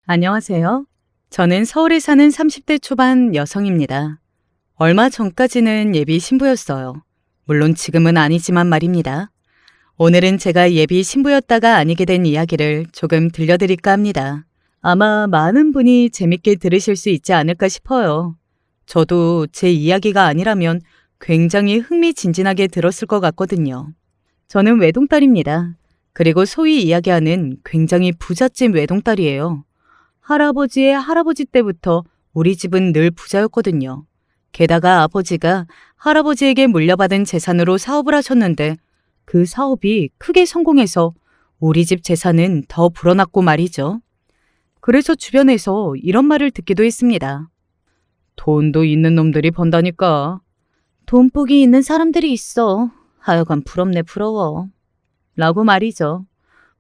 안녕하세요. 저는 서울에 사는 30대 초반 여성입니다. 얼마 전까지는 예비 신부였어요. 물론 지금은 아니지만 말입니다. 오늘은 제가 예비 신부였다가 아니게 된 이야기를 조금 들려드릴까 합니다. 아마 많은 분이 재밌게 들으실 수 있지 않을까 싶어요. 저도 제 이야기가 아니라면 굉장히 흥미진진하게 들었을 것 같거든요. 저는 외동딸입니다. 그리고 소위 이야기하는 굉장히 부잣집 외동딸이에요. 할아버지의 할아버지 때부터 우리 집은 늘 부자였거든요. 게다가 아버지가 할아버지에게 물려받은 재산으로 사업을 하셨는데 그 사업이 크게 성공해서 우리 집 재산은 더 불어났고 말이죠. 그래서 주변에서 이런 말을 듣기도 했습니다. 돈도 있는 놈들이 번다니까. 돈복이 있는 사람들이 있어. 하여간 부럽네 부러워. 라고 말이죠.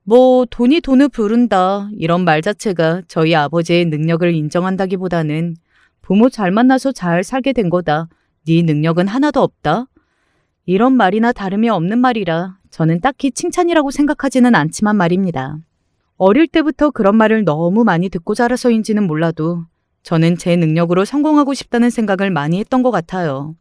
뭐 돈이 돈을 부른다 이런 말 자체가 저희 아버지의 능력을 인정한다기보다는 부모 잘 만나서 잘 살게 된 거다. 네 능력은 하나도 없다. 이런 말이나 다름이 없는 말이라 저는 딱히 칭찬이라고 생각하지는 않지만 말입니다. 어릴 때부터 그런 말을 너무 많이 듣고 자라서인지는 몰라도 저는 제 능력으로 성공하고 싶다는 생각을 많이 했던 것 같아요.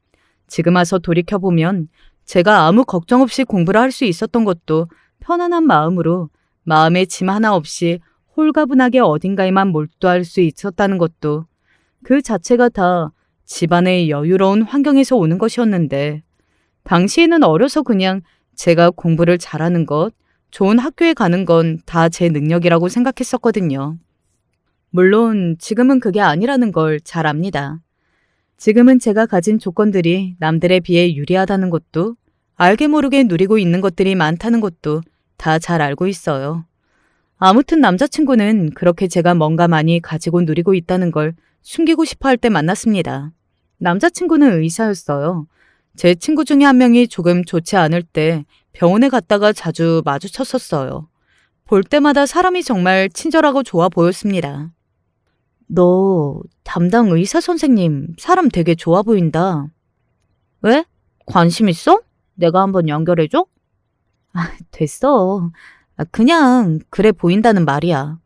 지금 와서 돌이켜보면 제가 아무 걱정 없이 공부를 할 수 있었던 것도 편안한 마음으로 마음에 짐 하나 없이 홀가분하게 어딘가에만 몰두할 수 있었다는 것도 그 자체가 다 집안의 여유로운 환경에서 오는 것이었는데 당시에는 어려서 그냥 제가 공부를 잘하는 것, 좋은 학교에 가는 건 다 제 능력이라고 생각했었거든요. 물론 지금은 그게 아니라는 걸 잘 압니다. 지금은 제가 가진 조건들이 남들에 비해 유리하다는 것도 알게 모르게 누리고 있는 것들이 많다는 것도 다 잘 알고 있어요. 아무튼 남자친구는 그렇게 제가 뭔가 많이 가지고 누리고 있다는 걸 숨기고 싶어 할 때 만났습니다. 남자친구는 의사였어요. 제 친구 중에 한 명이 조금 좋지 않을 때 병원에 갔다가 자주 마주쳤었어요. 볼 때마다 사람이 정말 친절하고 좋아 보였습니다. 너 담당 의사 선생님 사람 되게 좋아 보인다. 왜? 관심 있어? 내가 한번 연결해줘? 됐어. 그냥 그래 보인다는 말이야.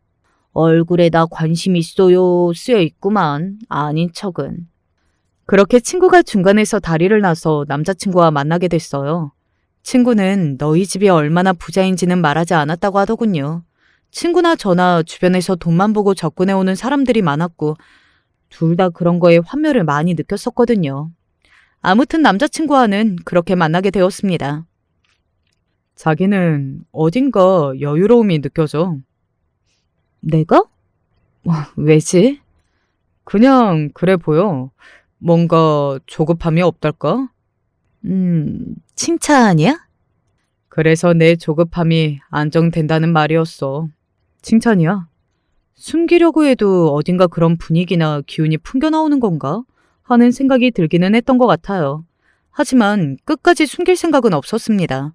얼굴에 나 관심 있어요 쓰여 있구만. 아닌 척은. 그렇게 친구가 중간에서 다리를 놔서 남자친구와 만나게 됐어요. 친구는 너희 집이 얼마나 부자인지는 말하지 않았다고 하더군요. 친구나 저나 주변에서 돈만 보고 접근해오는 사람들이 많았고 둘 다 그런 거에 환멸을 많이 느꼈었거든요. 아무튼 남자친구와는 그렇게 만나게 되었습니다. 자기는 어딘가 여유로움이 느껴져. 내가? 왜지? 그냥 그래 보여. 뭔가 조급함이 없달까? 칭찬이야? 그래서 내 조급함이 안정된다는 말이었어. 칭찬이야? 숨기려고 해도 어딘가 그런 분위기나 기운이 풍겨나오는 건가? 하는 생각이 들기는 했던 것 같아요. 하지만 끝까지 숨길 생각은 없었습니다.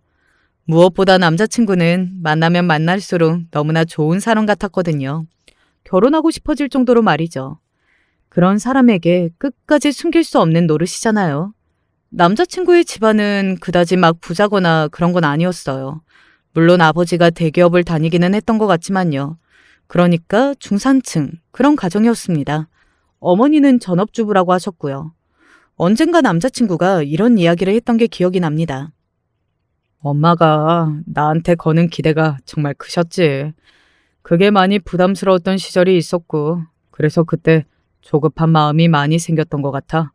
무엇보다 남자친구는 만나면 만날수록 너무나 좋은 사람 같았거든요. 결혼하고 싶어질 정도로 말이죠. 그런 사람에게 끝까지 숨길 수 없는 노릇이잖아요. 남자친구의 집안은 그다지 막 부자거나 그런 건 아니었어요. 물론 아버지가 대기업을 다니기는 했던 것 같지만요. 그러니까 중산층 그런 가정이었습니다. 어머니는 전업주부라고 하셨고요. 언젠가 남자친구가 이런 이야기를 했던 게 기억이 납니다. 엄마가 나한테 거는 기대가 정말 크셨지. 그게 많이 부담스러웠던 시절이 있었고 그래서 그때 조급한 마음이 많이 생겼던 것 같아.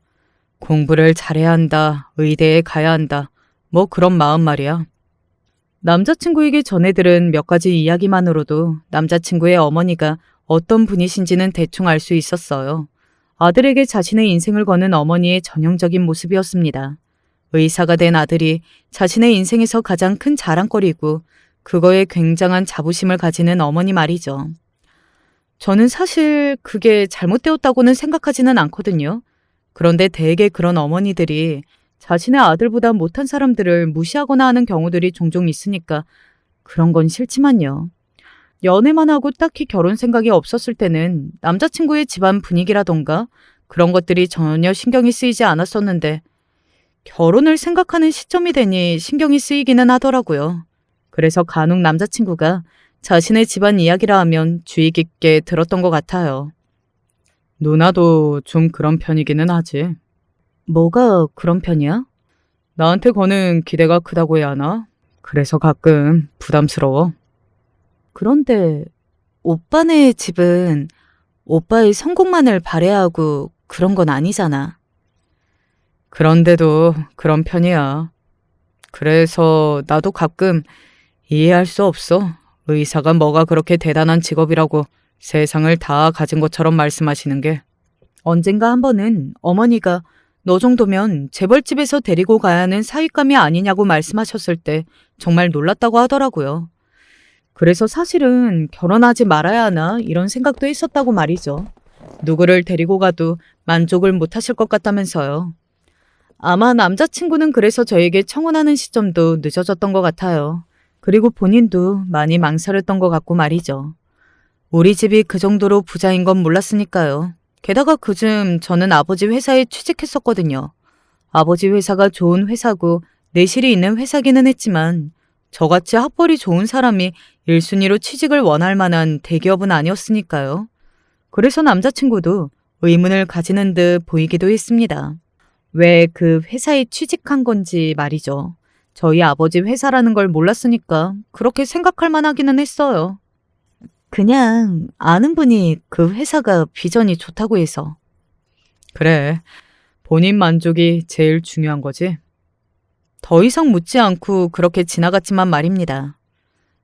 공부를 잘해야 한다, 의대에 가야 한다, 뭐 그런 마음 말이야. 남자친구에게 전해들은 몇 가지 이야기만으로도 남자친구의 어머니가 어떤 분이신지는 대충 알 수 있었어요. 아들에게 자신의 인생을 거는 어머니의 전형적인 모습이었습니다. 의사가 된 아들이 자신의 인생에서 가장 큰 자랑거리고 그거에 굉장한 자부심을 가지는 어머니 말이죠. 저는 사실 그게 잘못되었다고는 생각하지는 않거든요. 그런데 대개 그런 어머니들이 자신의 아들보다 못한 사람들을 무시하거나 하는 경우들이 종종 있으니까 그런 건 싫지만요. 연애만 하고 딱히 결혼 생각이 없었을 때는 남자친구의 집안 분위기라던가 그런 것들이 전혀 신경이 쓰이지 않았었는데 결혼을 생각하는 시점이 되니 신경이 쓰이기는 하더라고요. 그래서 간혹 남자친구가 자신의 집안 이야기라 하면 주의 깊게 들었던 것 같아요. 누나도 좀 그런 편이기는 하지. 뭐가 그런 편이야? 나한테 거는 기대가 크다고 해야 하나? 그래서 가끔 부담스러워. 그런데 오빠네 집은 오빠의 성공만을 바라야 하고 그런 건 아니잖아. 그런데도 그런 편이야. 그래서 나도 가끔 이해할 수 없어. 의사가 뭐가 그렇게 대단한 직업이라고 세상을 다 가진 것처럼 말씀하시는 게. 언젠가 한 번은 어머니가 너 정도면 재벌집에서 데리고 가야 하는 사윗감이 아니냐고 말씀하셨을 때 정말 놀랐다고 하더라고요. 그래서 사실은 결혼하지 말아야 하나 이런 생각도 했었다고 말이죠. 누구를 데리고 가도 만족을 못 하실 것 같다면서요. 아마 남자친구는 그래서 저에게 청혼하는 시점도 늦어졌던 것 같아요. 그리고 본인도 많이 망설였던 것 같고 말이죠. 우리 집이 그 정도로 부자인 건 몰랐으니까요. 게다가 그즘 저는 아버지 회사에 취직했었거든요. 아버지 회사가 좋은 회사고 내실이 있는 회사기는 했지만 저같이 학벌이 좋은 사람이 1순위로 취직을 원할 만한 대기업은 아니었으니까요. 그래서 남자친구도 의문을 가지는 듯 보이기도 했습니다. 왜 그 회사에 취직한 건지 말이죠. 저희 아버지 회사라는 걸 몰랐으니까 그렇게 생각할 만하기는 했어요. 그냥 아는 분이 그 회사가 비전이 좋다고 해서. 그래, 본인 만족이 제일 중요한 거지. 더 이상 묻지 않고 그렇게 지나갔지만 말입니다.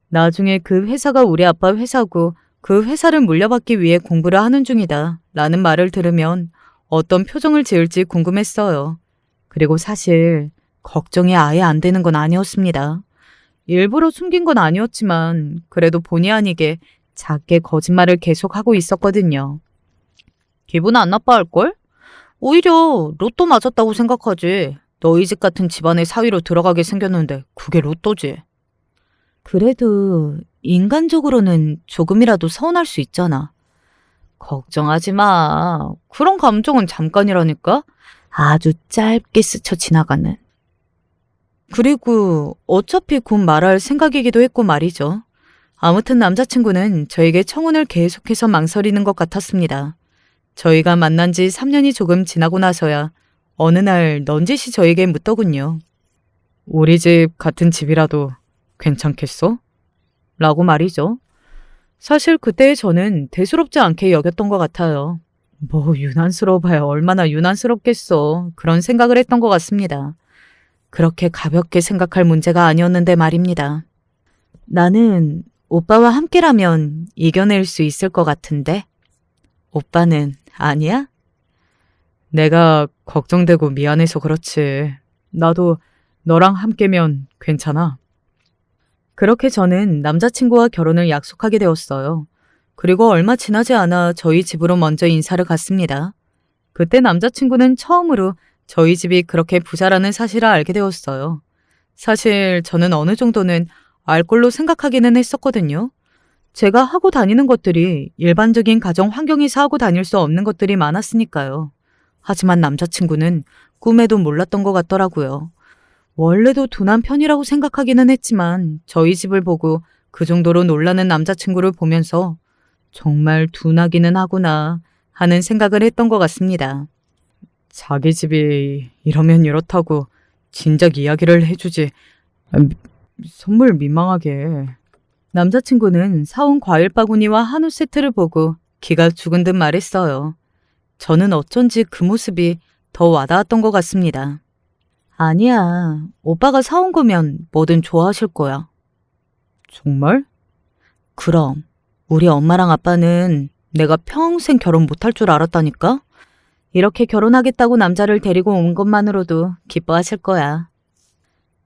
나중에 그 회사가 우리 아빠 회사고 그 회사를 물려받기 위해 공부를 하는 중이다 라는 말을 들으면 어떤 표정을 지을지 궁금했어요. 그리고 사실 걱정이 아예 안 되는 건 아니었습니다. 일부러 숨긴 건 아니었지만 그래도 본의 아니게 작게 거짓말을 계속하고 있었거든요. 기분 안 나빠할걸? 오히려 로또 맞았다고 생각하지. 너희 집 같은 집안의 사위로 들어가게 생겼는데 그게 로또지. 그래도 인간적으로는 조금이라도 서운할 수 있잖아. 걱정하지 마. 그런 감정은 잠깐이라니까? 아주 짧게 스쳐 지나가는. 그리고 어차피 곧 말할 생각이기도 했고 말이죠. 아무튼 남자친구는 저에게 청혼을 계속해서 망설이는 것 같았습니다. 저희가 만난 지 3년이 조금 지나고 나서야 어느 날 넌지시 저에게 묻더군요. 우리 집 같은 집이라도 괜찮겠어? 라고 말이죠. 사실 그때 저는 대수롭지 않게 여겼던 것 같아요. 뭐 유난스러워봐야 얼마나 유난스럽겠어. 그런 생각을 했던 것 같습니다. 그렇게 가볍게 생각할 문제가 아니었는데 말입니다. 나는 오빠와 함께라면 이겨낼 수 있을 것 같은데 오빠는 아니야? 내가 걱정되고 미안해서 그렇지. 나도 너랑 함께면 괜찮아. 그렇게 저는 남자친구와 결혼을 약속하게 되었어요. 그리고 얼마 지나지 않아 저희 집으로 먼저 인사를 갔습니다. 그때 남자친구는 처음으로 저희 집이 그렇게 부자라는 사실을 알게 되었어요. 사실 저는 어느 정도는 알 걸로 생각하기는 했었거든요. 제가 하고 다니는 것들이 일반적인 가정 환경에서 하고 다닐 수 없는 것들이 많았으니까요. 하지만 남자친구는 꿈에도 몰랐던 것 같더라고요. 원래도 둔한 편이라고 생각하기는 했지만 저희 집을 보고 그 정도로 놀라는 남자친구를 보면서 정말 둔하기는 하구나 하는 생각을 했던 것 같습니다. 자기 집이 이러면 이렇다고 진작 이야기를 해주지. 선물 민망하게. 남자친구는 사온 과일 바구니와 한우 세트를 보고 기가 죽은 듯 말했어요. 저는 어쩐지 그 모습이 더 와닿았던 것 같습니다. 아니야. 오빠가 사온 거면 뭐든 좋아하실 거야. 정말? 그럼. 우리 엄마랑 아빠는 내가 평생 결혼 못할 줄 알았다니까? 이렇게 결혼하겠다고 남자를 데리고 온 것만으로도 기뻐하실 거야.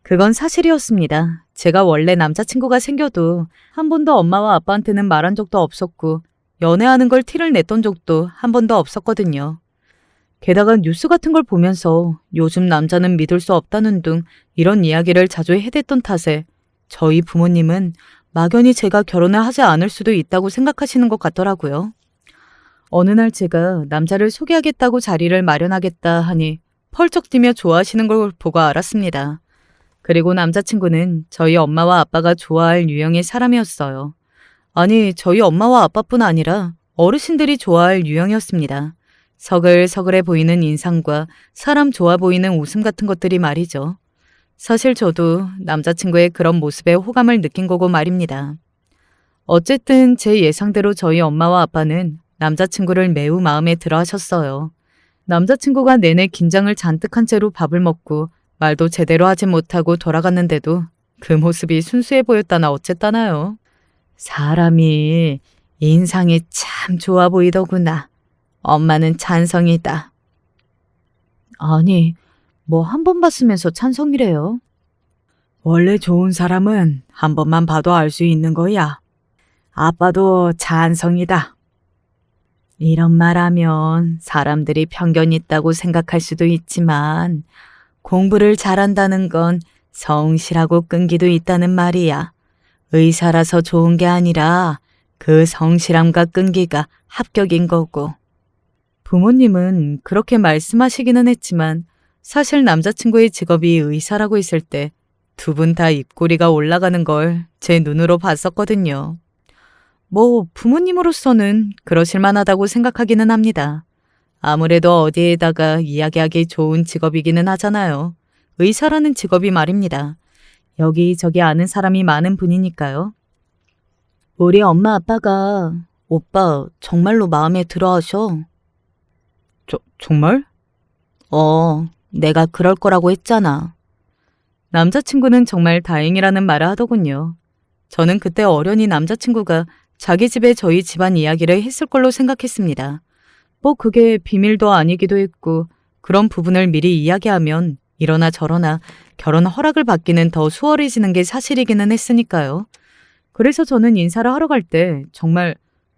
그건 사실이었습니다. 제가 원래 남자친구가 생겨도 한 번도 엄마와 아빠한테는 말한 적도 없었고 연애하는 걸 티를 냈던 적도 한 번도 없었거든요. 게다가 뉴스 같은 걸 보면서 요즘 남자는 믿을 수 없다는 등 이런 이야기를 자주 해댔던 탓에 저희 부모님은 막연히 제가 결혼을 하지 않을 수도 있다고 생각하시는 것 같더라고요. 어느 날 제가 남자를 소개하겠다고 자리를 마련하겠다 하니 펄쩍 뛰며 좋아하시는 걸 보고 알았습니다. 그리고 남자친구는 저희 엄마와 아빠가 좋아할 유형의 사람이었어요. 아니, 저희 엄마와 아빠뿐 아니라 어르신들이 좋아할 유형이었습니다. 서글서글해 보이는 인상과 사람 좋아 보이는 웃음 같은 것들이 말이죠. 사실 저도 남자친구의 그런 모습에 호감을 느낀 거고 말입니다. 어쨌든 제 예상대로 저희 엄마와 아빠는 남자친구를 매우 마음에 들어 하셨어요. 남자친구가 내내 긴장을 잔뜩 한 채로 밥을 먹고 말도 제대로 하지 못하고 돌아갔는데도 그 모습이 순수해 보였다나 어쨌다나요. 사람이 인상이 참 좋아 보이더구나. 엄마는 찬성이다. 아니, 뭐 한 번 봤으면서 찬성이래요. 원래 좋은 사람은 한 번만 봐도 알 수 있는 거야. 아빠도 찬성이다. 이런 말하면 사람들이 편견 있다고 생각할 수도 있지만 공부를 잘한다는 건 성실하고 끈기도 있다는 말이야. 의사라서 좋은 게 아니라 그 성실함과 끈기가 합격인 거고. 부모님은 그렇게 말씀하시기는 했지만 사실 남자친구의 직업이 의사라고 했을 때 두 분 다 입꼬리가 올라가는 걸 제 눈으로 봤었거든요. 뭐 부모님으로서는 그러실 만하다고 생각하기는 합니다. 아무래도 어디에다가 이야기하기 좋은 직업이기는 하잖아요. 의사라는 직업이 말입니다. 여기저기 아는 사람이 많은 분이니까요. 우리 엄마 아빠가 오빠 정말로 마음에 들어 하셔. 정말? 내가 그럴 거라고 했잖아. 남자친구는 정말 다행이라는 말을 하더군요. 저는 그때 어련히 남자친구가 자기 집에 저희 집안 이야기를 했을 걸로 생각했습니다. 뭐 그게 비밀도 아니기도 했고 그런 부분을 미리 이야기하면 이러나 저러나 결혼 허락을 받기는 더 수월해지는 게 사실이기는 했으니까요. 그래서 저는 인사를 하러 갈 때 정말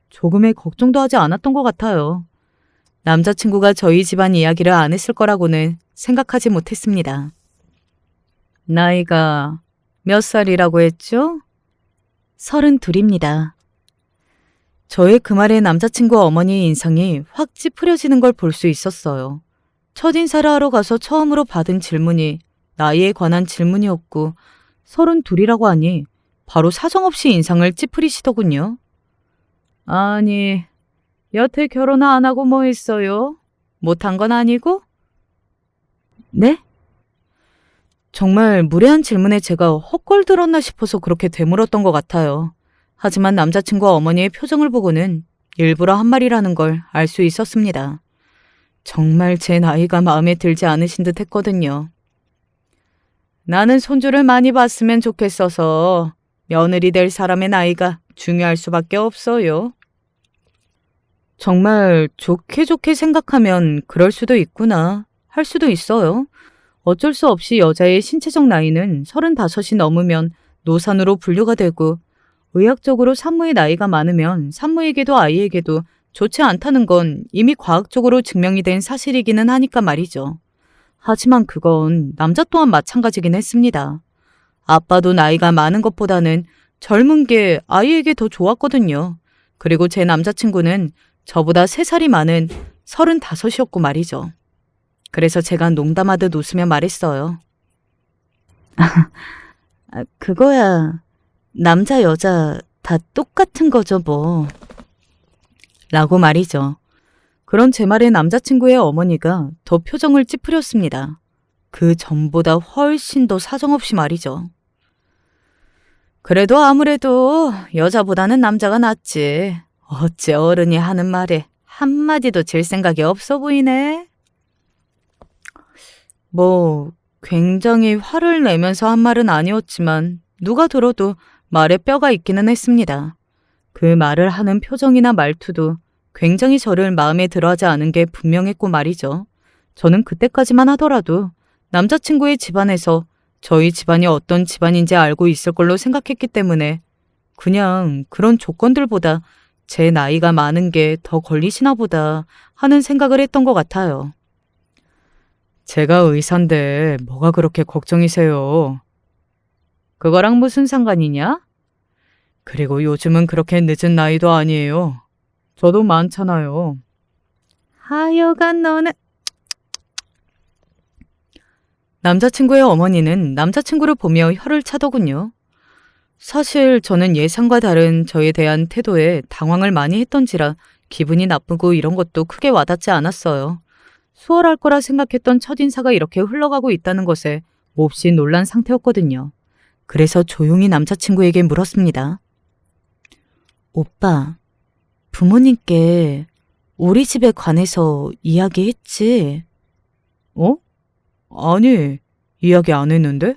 조금의 걱정도 하지 않았던 것 같아요. 남자친구가 저희 집안 이야기를 안 했을 거라고는 생각하지 못했습니다. 나이가 몇 살이라고 했죠? 32입니다. 저의 그 말에 남자친구 어머니의 인상이 확 찌푸려지는 걸 볼 수 있었어요. 첫인사를 하러 가서 처음으로 받은 질문이 나이에 관한 질문이었고 32이라고 하니 바로 사정없이 인상을 찌푸리시더군요. 아니, 여태 결혼 안 하고 뭐 했어요? 못한 건 아니고? 네? 정말 무례한 질문에 제가 헛걸 들었나 싶어서 그렇게 되물었던 것 같아요. 하지만 남자친구 어머니의 표정을 보고는 일부러 한 말이라는 걸 알 수 있었습니다. 정말 제 나이가 마음에 들지 않으신 듯 했거든요. 나는 손주를 많이 봤으면 좋겠어서 며느리 될 사람의 나이가 중요할 수밖에 없어요. 정말 좋게 생각하면 그럴 수도 있구나. 할 수도 있어요. 어쩔 수 없이 여자의 신체적 나이는 35이 넘으면 노산으로 분류가 되고 의학적으로 산모의 나이가 많으면 산모에게도 아이에게도 좋지 않다는 건 이미 과학적으로 증명이 된 사실이기는 하니까 말이죠. 하지만 그건 남자 또한 마찬가지긴 했습니다. 아빠도 나이가 많은 것보다는 젊은 게 아이에게 더 좋았거든요. 그리고 제 남자친구는 저보다 3살이 많은 35이었고 말이죠. 그래서 제가 농담하듯 웃으며 말했어요. 그거야 남자 여자 다 똑같은 거죠 뭐. 라고 말이죠. 그런 제 말에 남자친구의 어머니가 더 표정을 찌푸렸습니다. 그 전보다 훨씬 더 사정없이 말이죠. 그래도 아무래도 여자보다는 남자가 낫지. 어째 어른이 하는 말에 한마디도 질 생각이 없어 보이네. 뭐 굉장히 화를 내면서 한 말은 아니었지만 누가 들어도 말에 뼈가 있기는 했습니다. 그 말을 하는 표정이나 말투도 굉장히 저를 마음에 들어하지 않은 게 분명했고 말이죠. 저는 그때까지만 하더라도 남자친구의 집안에서 저희 집안이 어떤 집안인지 알고 있을 걸로 생각했기 때문에 그냥 그런 조건들보다 제 나이가 많은 게 더 걸리시나 보다 하는 생각을 했던 것 같아요. 제가 의사인데 뭐가 그렇게 걱정이세요? 그거랑 무슨 상관이냐? 그리고 요즘은 그렇게 늦은 나이도 아니에요. 저도 많잖아요. 하여간 너는... 남자친구의 어머니는 남자친구를 보며 혀를 차더군요. 사실 저는 예상과 다른 저에 대한 태도에 당황을 많이 했던지라 기분이 나쁘고 이런 것도 크게 와닿지 않았어요. 수월할 거라 생각했던 첫인사가 이렇게 흘러가고 있다는 것에 몹시 놀란 상태였거든요. 그래서 조용히 남자친구에게 물었습니다. 오빠, 부모님께 우리 집에 관해서 이야기했지? 어? 아니, 이야기 안 했는데?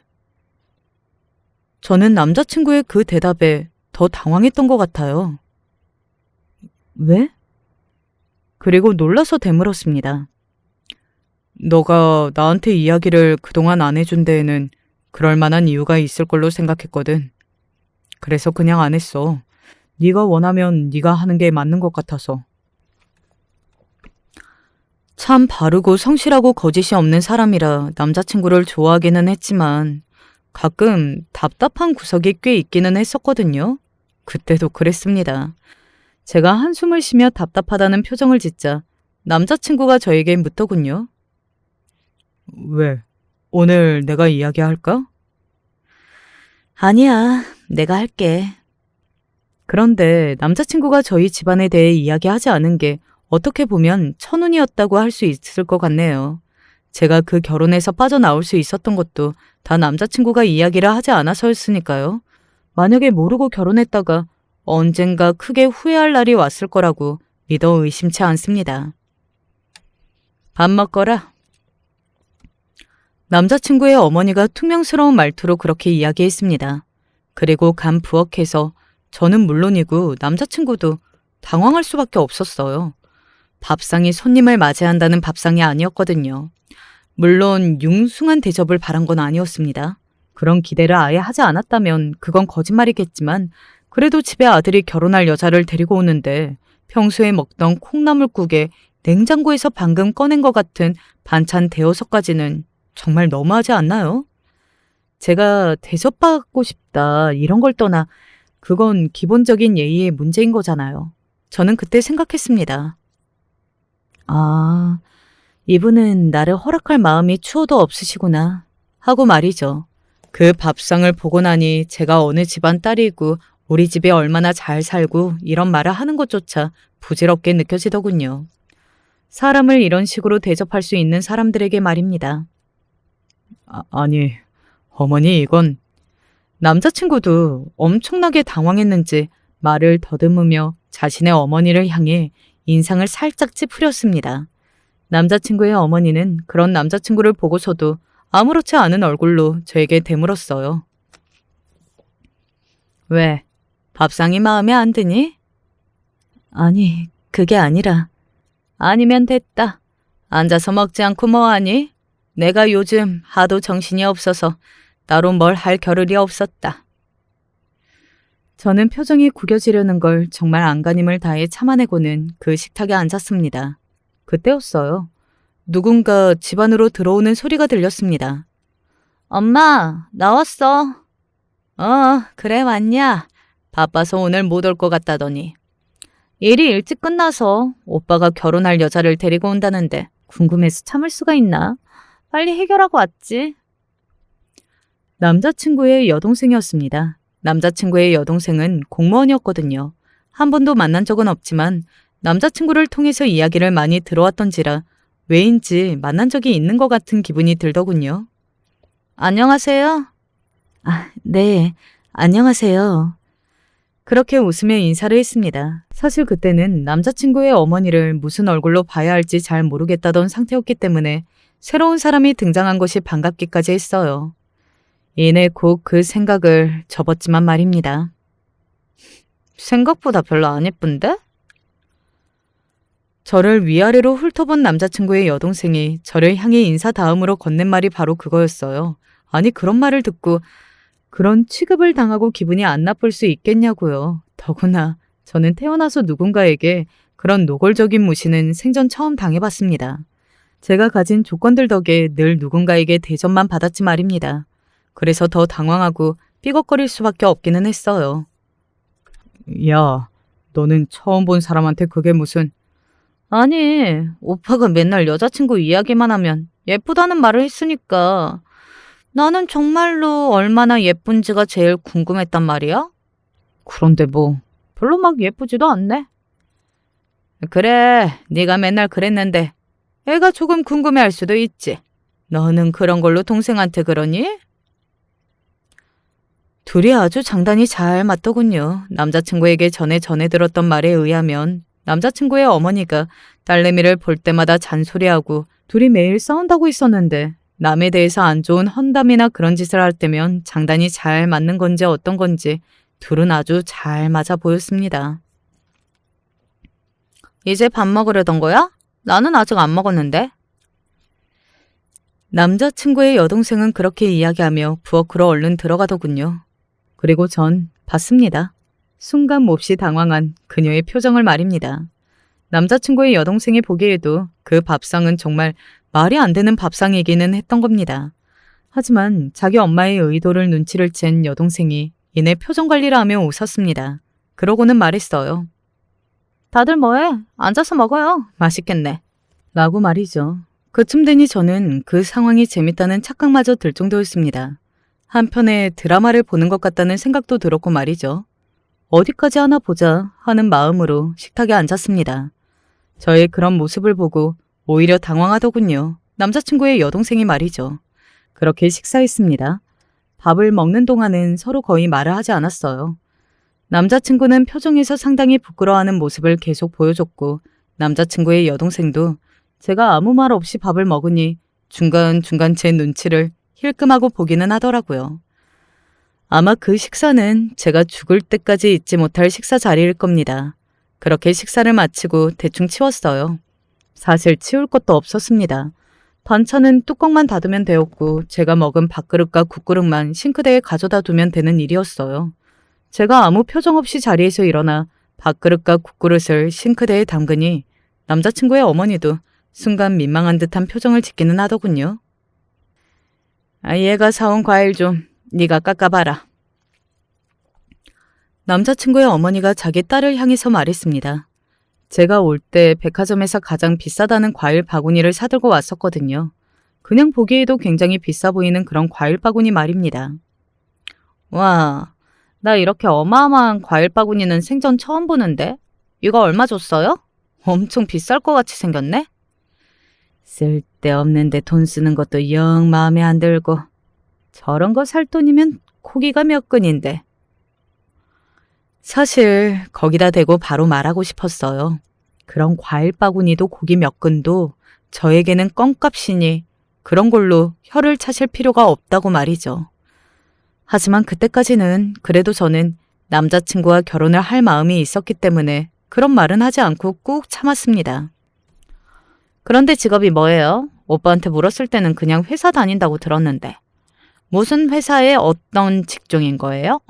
저는 남자친구의 그 대답에 더 당황했던 것 같아요. 왜? 그리고 놀라서 되물었습니다. 너가 나한테 이야기를 그동안 안 해준 데에는 그럴 만한 이유가 있을 걸로 생각했거든. 그래서 그냥 안 했어. 네가 원하면 네가 하는 게 맞는 것 같아서. 참 바르고 성실하고 거짓이 없는 사람이라 남자친구를 좋아하기는 했지만 가끔 답답한 구석이 꽤 있기는 했었거든요. 그때도 그랬습니다. 제가 한숨을 쉬며 답답하다는 표정을 짓자 남자친구가 저에게 묻더군요. 왜? 오늘 내가 이야기할까? 아니야, 내가 할게. 그런데 남자친구가 저희 집안에 대해 이야기하지 않은 게 어떻게 보면 천운이었다고 할 수 있을 것 같네요. 제가 그 결혼에서 빠져나올 수 있었던 것도 다 남자친구가 이야기를 하지 않아서였으니까요. 만약에 모르고 결혼했다가 언젠가 크게 후회할 날이 왔을 거라고 믿어 의심치 않습니다. 밥 먹거라. 남자친구의 어머니가 퉁명스러운 말투로 그렇게 이야기했습니다. 그리고 간 부엌에서 저는 물론이고 남자친구도 당황할 수밖에 없었어요. 밥상이 손님을 맞이한다는 밥상이 아니었거든요. 물론 융숭한 대접을 바란 건 아니었습니다. 그런 기대를 아예 하지 않았다면 그건 거짓말이겠지만 그래도 집에 아들이 결혼할 여자를 데리고 오는데 평소에 먹던 콩나물국에 냉장고에서 방금 꺼낸 것 같은 반찬 대여섯까지는 정말 너무하지 않나요? 제가 대접받고 싶다 이런 걸 떠나 그건 기본적인 예의의 문제인 거잖아요. 저는 그때 생각했습니다. 아, 이분은 나를 허락할 마음이 추호도 없으시구나 하고 말이죠. 그 밥상을 보고 나니 제가 어느 집안 딸이고 우리 집에 얼마나 잘 살고 이런 말을 하는 것조차 부질없게 느껴지더군요. 사람을 이런 식으로 대접할 수 있는 사람들에게 말입니다. 아니, 어머니 이건... 남자친구도 엄청나게 당황했는지 말을 더듬으며 자신의 어머니를 향해 인상을 살짝 찌푸렸습니다. 남자친구의 어머니는 그런 남자친구를 보고서도 아무렇지 않은 얼굴로 저에게 되물었어요. 왜? 밥상이 마음에 안 드니? 아니, 그게 아니라. 아니면 됐다. 앉아서 먹지 않고 뭐하니? 내가 요즘 하도 정신이 없어서 따로 뭘 할 겨를이 없었다. 저는 표정이 구겨지려는 걸 정말 안간힘을 다해 참아내고는 그 식탁에 앉았습니다. 그때였어요. 누군가 집 안으로 들어오는 소리가 들렸습니다. 엄마, 나왔어. 그래 왔냐? 바빠서 오늘 못 올 것 같다더니. 일이 일찍 끝나서 오빠가 결혼할 여자를 데리고 온다는데 궁금해서 참을 수가 있나? 빨리 해결하고 왔지. 남자친구의 여동생이었습니다. 남자친구의 여동생은 공무원이었거든요. 한 번도 만난 적은 없지만 남자친구를 통해서 이야기를 많이 들어왔던지라 왜인지 만난 적이 있는 것 같은 기분이 들더군요. 안녕하세요. 네, 안녕하세요. 그렇게 웃으며 인사를 했습니다. 사실 그때는 남자친구의 어머니를 무슨 얼굴로 봐야 할지 잘 모르겠다던 상태였기 때문에 새로운 사람이 등장한 것이 반갑기까지 했어요. 이내 곧 그 생각을 접었지만 말입니다. 생각보다 별로 안 예쁜데? 저를 위아래로 훑어본 남자친구의 여동생이 저를 향해 인사 다음으로 건넨 말이 바로 그거였어요. 아니 그런 말을 듣고 그런 취급을 당하고 기분이 안 나쁠 수 있겠냐고요. 더구나 저는 태어나서 누군가에게 그런 노골적인 무시는 생전 처음 당해봤습니다. 제가 가진 조건들 덕에 늘 누군가에게 대접만 받았지 말입니다. 그래서 더 당황하고 삐걱거릴 수밖에 없기는 했어요. 야, 너는 처음 본 사람한테 그게 무슨... 아니, 오빠가 맨날 여자친구 이야기만 하면 예쁘다는 말을 했으니까 나는 정말로 얼마나 예쁜지가 제일 궁금했단 말이야. 그런데 뭐 별로 막 예쁘지도 않네. 그래, 네가 맨날 그랬는데 애가 조금 궁금해할 수도 있지. 너는 그런 걸로 동생한테 그러니? 둘이 아주 장단이 잘 맞더군요. 남자친구에게 전에 들었던 말에 의하면 남자친구의 어머니가 딸내미를 볼 때마다 잔소리하고 둘이 매일 싸운다고 있었는데 남에 대해서 안 좋은 험담이나 그런 짓을 할 때면 장단이 잘 맞는 건지 어떤 건지 둘은 아주 잘 맞아 보였습니다. 이제 밥 먹으려던 거야? 나는 아직 안 먹었는데. 남자친구의 여동생은 그렇게 이야기하며 부엌으로 얼른 들어가더군요. 그리고 전 봤습니다. 순간 몹시 당황한 그녀의 표정을 말입니다. 남자친구의 여동생이 보기에도 그 밥상은 정말 말이 안 되는 밥상이기는 했던 겁니다. 하지만 자기 엄마의 의도를 눈치를 챈 여동생이 이내 표정 관리를 하며 웃었습니다. 그러고는 말했어요. 다들 뭐해? 앉아서 먹어요. 맛있겠네. 라고 말이죠. 그쯤 되니 저는 그 상황이 재밌다는 착각마저 들 정도였습니다. 한편에 드라마를 보는 것 같다는 생각도 들었고 말이죠. 어디까지 하나 보자 하는 마음으로 식탁에 앉았습니다. 저의 그런 모습을 보고 오히려 당황하더군요. 남자친구의 여동생이 말이죠. 그렇게 식사했습니다. 밥을 먹는 동안은 서로 거의 말을 하지 않았어요. 남자친구는 표정에서 상당히 부끄러워하는 모습을 계속 보여줬고 남자친구의 여동생도 제가 아무 말 없이 밥을 먹으니 중간중간 제 눈치를 힐끔하고 보기는 하더라고요. 아마 그 식사는 제가 죽을 때까지 잊지 못할 식사 자리일 겁니다. 그렇게 식사를 마치고 대충 치웠어요. 사실 치울 것도 없었습니다. 반찬은 뚜껑만 닫으면 되었고 제가 먹은 밥그릇과 국그릇만 싱크대에 가져다 두면 되는 일이었어요. 제가 아무 표정 없이 자리에서 일어나 밥그릇과 국그릇을 싱크대에 담그니 남자친구의 어머니도 순간 민망한 듯한 표정을 짓기는 하더군요. 얘가 사온 과일 좀 네가 깎아봐라. 남자친구의 어머니가 자기 딸을 향해서 말했습니다. 제가 올 때 백화점에서 가장 비싸다는 과일 바구니를 사들고 왔었거든요. 그냥 보기에도 굉장히 비싸 보이는 그런 과일 바구니 말입니다. 와, 나 이렇게 어마어마한 과일 바구니는 생전 처음 보는데? 이거 얼마 줬어요? 엄청 비쌀 것 같이 생겼네? 쓸데없는데 돈 쓰는 것도 영 마음에 안 들고 저런 거 살 돈이면 고기가 몇 근인데. 사실 거기다 대고 바로 말하고 싶었어요. 그런 과일 바구니도 고기 몇 근도 저에게는 껌값이니 그런 걸로 혀를 차실 필요가 없다고 말이죠. 하지만 그때까지는 그래도 저는 남자친구와 결혼을 할 마음이 있었기 때문에 그런 말은 하지 않고 꾹 참았습니다. 그런데 직업이 뭐예요? 오빠한테 물었을 때는 그냥 회사 다닌다고 들었는데. 무슨 회사의 어떤 직종인 거예요?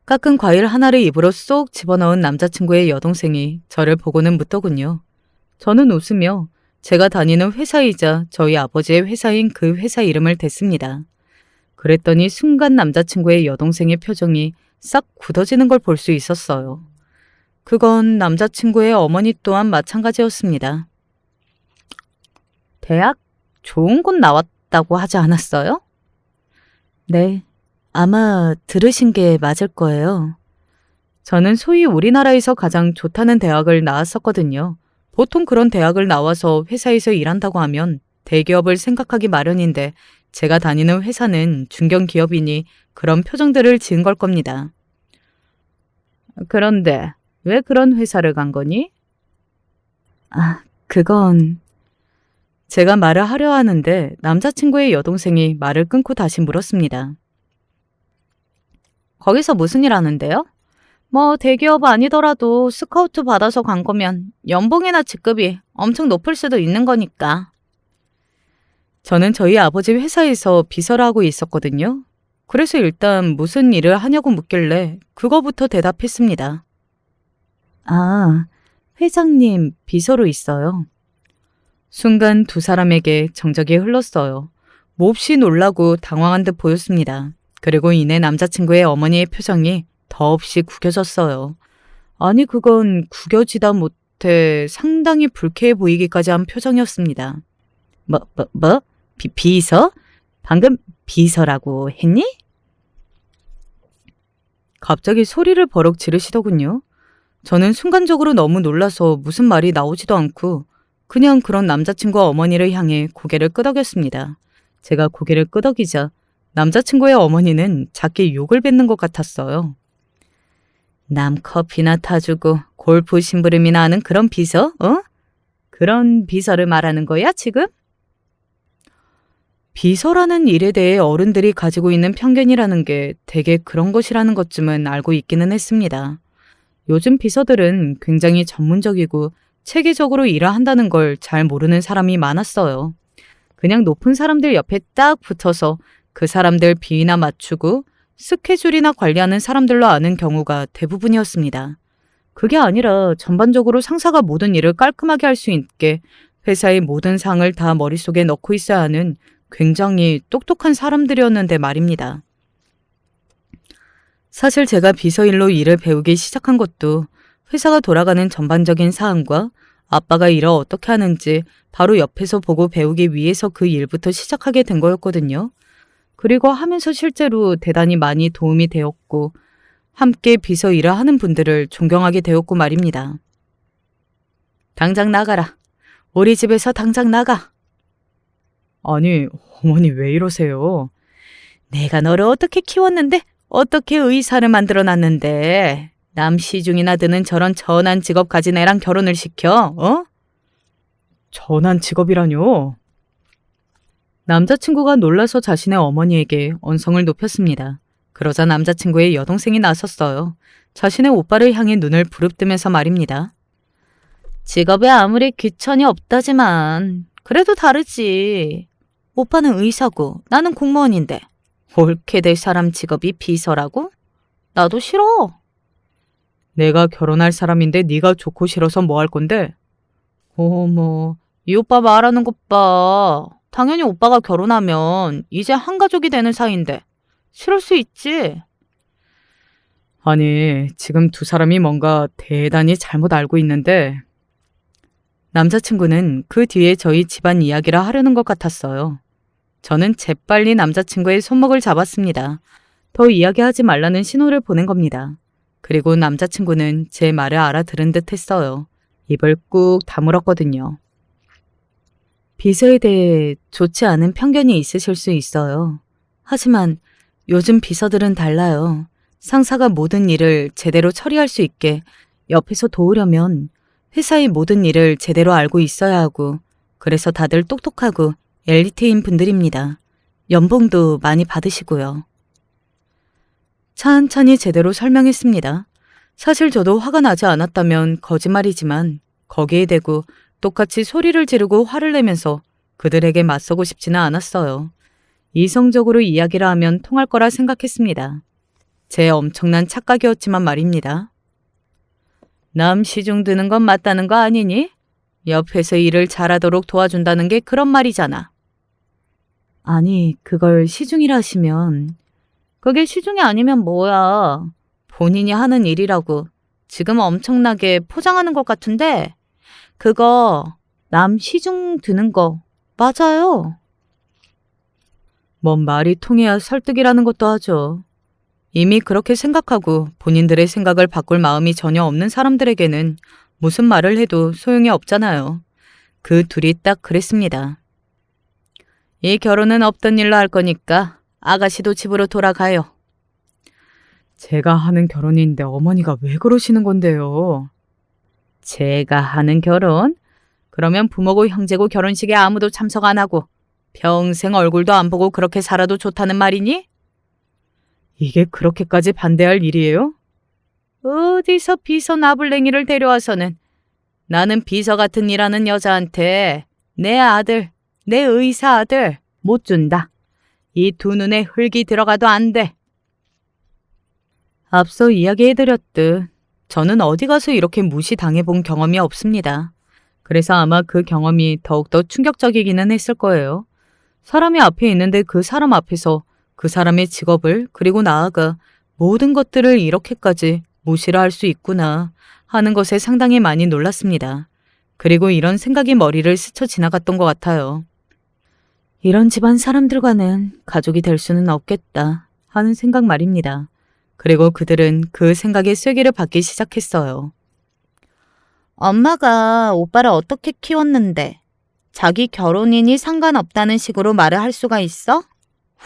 깎은 과일 하나를 입으로 쏙 집어넣은 남자친구의 여동생이 저를 보고는 묻더군요. 저는 웃으며 제가 다니는 회사이자 저희 아버지의 회사인 그 회사 이름을 댔습니다. 그랬더니 순간 남자친구의 여동생의 표정이 싹 굳어지는 걸 볼 수 있었어요. 그건 남자친구의 어머니 또한 마찬가지였습니다. 대학 좋은 곳 나왔다고 하지 않았어요? 네, 아마 들으신 게 맞을 거예요. 저는 소위 우리나라에서 가장 좋다는 대학을 나왔었거든요. 보통 그런 대학을 나와서 회사에서 일한다고 하면 대기업을 생각하기 마련인데 제가 다니는 회사는 중견기업이니 그런 표정들을 지은 걸 겁니다. 그런데 왜 그런 회사를 간 거니? 그건... 제가 말을 하려 하는데 남자친구의 여동생이 말을 끊고 다시 물었습니다. 거기서 무슨 일 하는데요? 뭐 대기업 아니더라도 스카우트 받아서 간 거면 연봉이나 직급이 엄청 높을 수도 있는 거니까. 저는 저희 아버지 회사에서 비서를 하고 있었거든요. 그래서 일단 무슨 일을 하냐고 묻길래 그거부터 대답했습니다. 회장님 비서로 있어요. 순간 두 사람에게 정적이 흘렀어요. 몹시 놀라고 당황한 듯 보였습니다. 그리고 이내 남자친구의 어머니의 표정이 더없이 구겨졌어요. 아니 그건 구겨지다 못해 상당히 불쾌해 보이기까지 한 표정이었습니다. 비서? 방금 비서라고 했니? 갑자기 소리를 버럭 지르시더군요. 저는 순간적으로 너무 놀라서 무슨 말이 나오지도 않고 그냥 그런 남자친구 어머니를 향해 고개를 끄덕였습니다. 제가 고개를 끄덕이자 남자친구의 어머니는 작게 욕을 뱉는 것 같았어요. 남 커피나 타주고 골프 심부름이나 하는 그런 비서? 그런 비서를 말하는 거야, 지금? 비서라는 일에 대해 어른들이 가지고 있는 편견이라는 게 되게 그런 것이라는 것쯤은 알고 있기는 했습니다. 요즘 비서들은 굉장히 전문적이고 체계적으로 일을 한다는 걸 잘 모르는 사람이 많았어요. 그냥 높은 사람들 옆에 딱 붙어서 그 사람들 비위나 맞추고 스케줄이나 관리하는 사람들로 아는 경우가 대부분이었습니다. 그게 아니라 전반적으로 상사가 모든 일을 깔끔하게 할 수 있게 회사의 모든 상을 다 머릿속에 넣고 있어야 하는 굉장히 똑똑한 사람들이었는데 말입니다. 사실 제가 비서일로 일을 배우기 시작한 것도 회사가 돌아가는 전반적인 사항과 아빠가 일을 어떻게 하는지 바로 옆에서 보고 배우기 위해서 그 일부터 시작하게 된 거였거든요. 그리고 하면서 실제로 대단히 많이 도움이 되었고 함께 비서 일을 하는 분들을 존경하게 되었고 말입니다. 당장 나가라. 우리 집에서 당장 나가. 아니, 어머니 왜 이러세요? 내가 너를 어떻게 키웠는데 어떻게 의사를 만들어놨는데 남 시중이나 드는 저런 전한 직업 가진 애랑 결혼을 시켜? 전한 직업이라뇨? 남자친구가 놀라서 자신의 어머니에게 언성을 높였습니다. 그러자 남자친구의 여동생이 나섰어요. 자신의 오빠를 향해 눈을 부릅뜨면서 말입니다. 직업에 아무리 귀천이 없다지만 그래도 다르지. 오빠는 의사고 나는 공무원인데 옳게 될 사람 직업이 비서라고? 나도 싫어. 내가 결혼할 사람인데 네가 좋고 싫어서 뭐 할 건데? 어머, 이 오빠 말하는 것 봐. 당연히 오빠가 결혼하면 이제 한 가족이 되는 사이인데 싫을 수 있지. 아니, 지금 두 사람이 뭔가 대단히 잘못 알고 있는데 남자친구는 그 뒤에 저희 집안 이야기를 하려는 것 같았어요. 저는 재빨리 남자친구의 손목을 잡았습니다. 더 이야기하지 말라는 신호를 보낸 겁니다. 그리고 남자친구는 제 말을 알아들은 듯 했어요. 입을 꾹 다물었거든요. 비서에 대해 좋지 않은 편견이 있으실 수 있어요. 하지만 요즘 비서들은 달라요. 상사가 모든 일을 제대로 처리할 수 있게 옆에서 도우려면 회사의 모든 일을 제대로 알고 있어야 하고 그래서 다들 똑똑하고 엘리트인 분들입니다. 연봉도 많이 받으시고요. 천천히 제대로 설명했습니다. 사실 저도 화가 나지 않았다면 거짓말이지만 거기에 대고 똑같이 소리를 지르고 화를 내면서 그들에게 맞서고 싶지는 않았어요. 이성적으로 이야기를 하면 통할 거라 생각했습니다. 제 엄청난 착각이었지만 말입니다. 남 시중 드는 건 맞다는 거 아니니? 옆에서 일을 잘하도록 도와준다는 게 그런 말이잖아. 아니, 그걸 시중이라 하시면 그게 시중이 아니면 뭐야. 본인이 하는 일이라고 지금 엄청나게 포장하는 것 같은데 그거 남 시중 드는 거 맞아요. 뭔 말이 통해야 설득이라는 것도 하죠. 이미 그렇게 생각하고 본인들의 생각을 바꿀 마음이 전혀 없는 사람들에게는 무슨 말을 해도 소용이 없잖아요. 그 둘이 딱 그랬습니다. 이 결혼은 없던 일로 할 거니까 아가씨도 집으로 돌아가요. 제가 하는 결혼인데 어머니가 왜 그러시는 건데요? 제가 하는 결혼? 그러면 부모고 형제고 결혼식에 아무도 참석 안 하고 평생 얼굴도 안 보고 그렇게 살아도 좋다는 말이니? 이게 그렇게까지 반대할 일이에요? 어디서 비서 나불랭이를 데려와서는 나는 비서 같은 일하는 여자한테 내 아들, 내 의사 아들 못 준다. 이 두 눈에 흙이 들어가도 안 돼. 앞서 이야기해드렸듯 저는 어디 가서 이렇게 무시당해본 경험이 없습니다. 그래서 아마 그 경험이 더욱더 충격적이기는 했을 거예요. 사람이 앞에 있는데 그 사람 앞에서 그 사람의 직업을 그리고 나아가 모든 것들을 이렇게까지 무시를 할 수 있구나 하는 것에 상당히 많이 놀랐습니다. 그리고 이런 생각이 머리를 스쳐 지나갔던 것 같아요. 이런 집안 사람들과는 가족이 될 수는 없겠다 하는 생각 말입니다. 그리고 그들은 그 생각에 쐐기를 받기 시작했어요. 엄마가 오빠를 어떻게 키웠는데 자기 결혼이니 상관없다는 식으로 말을 할 수가 있어?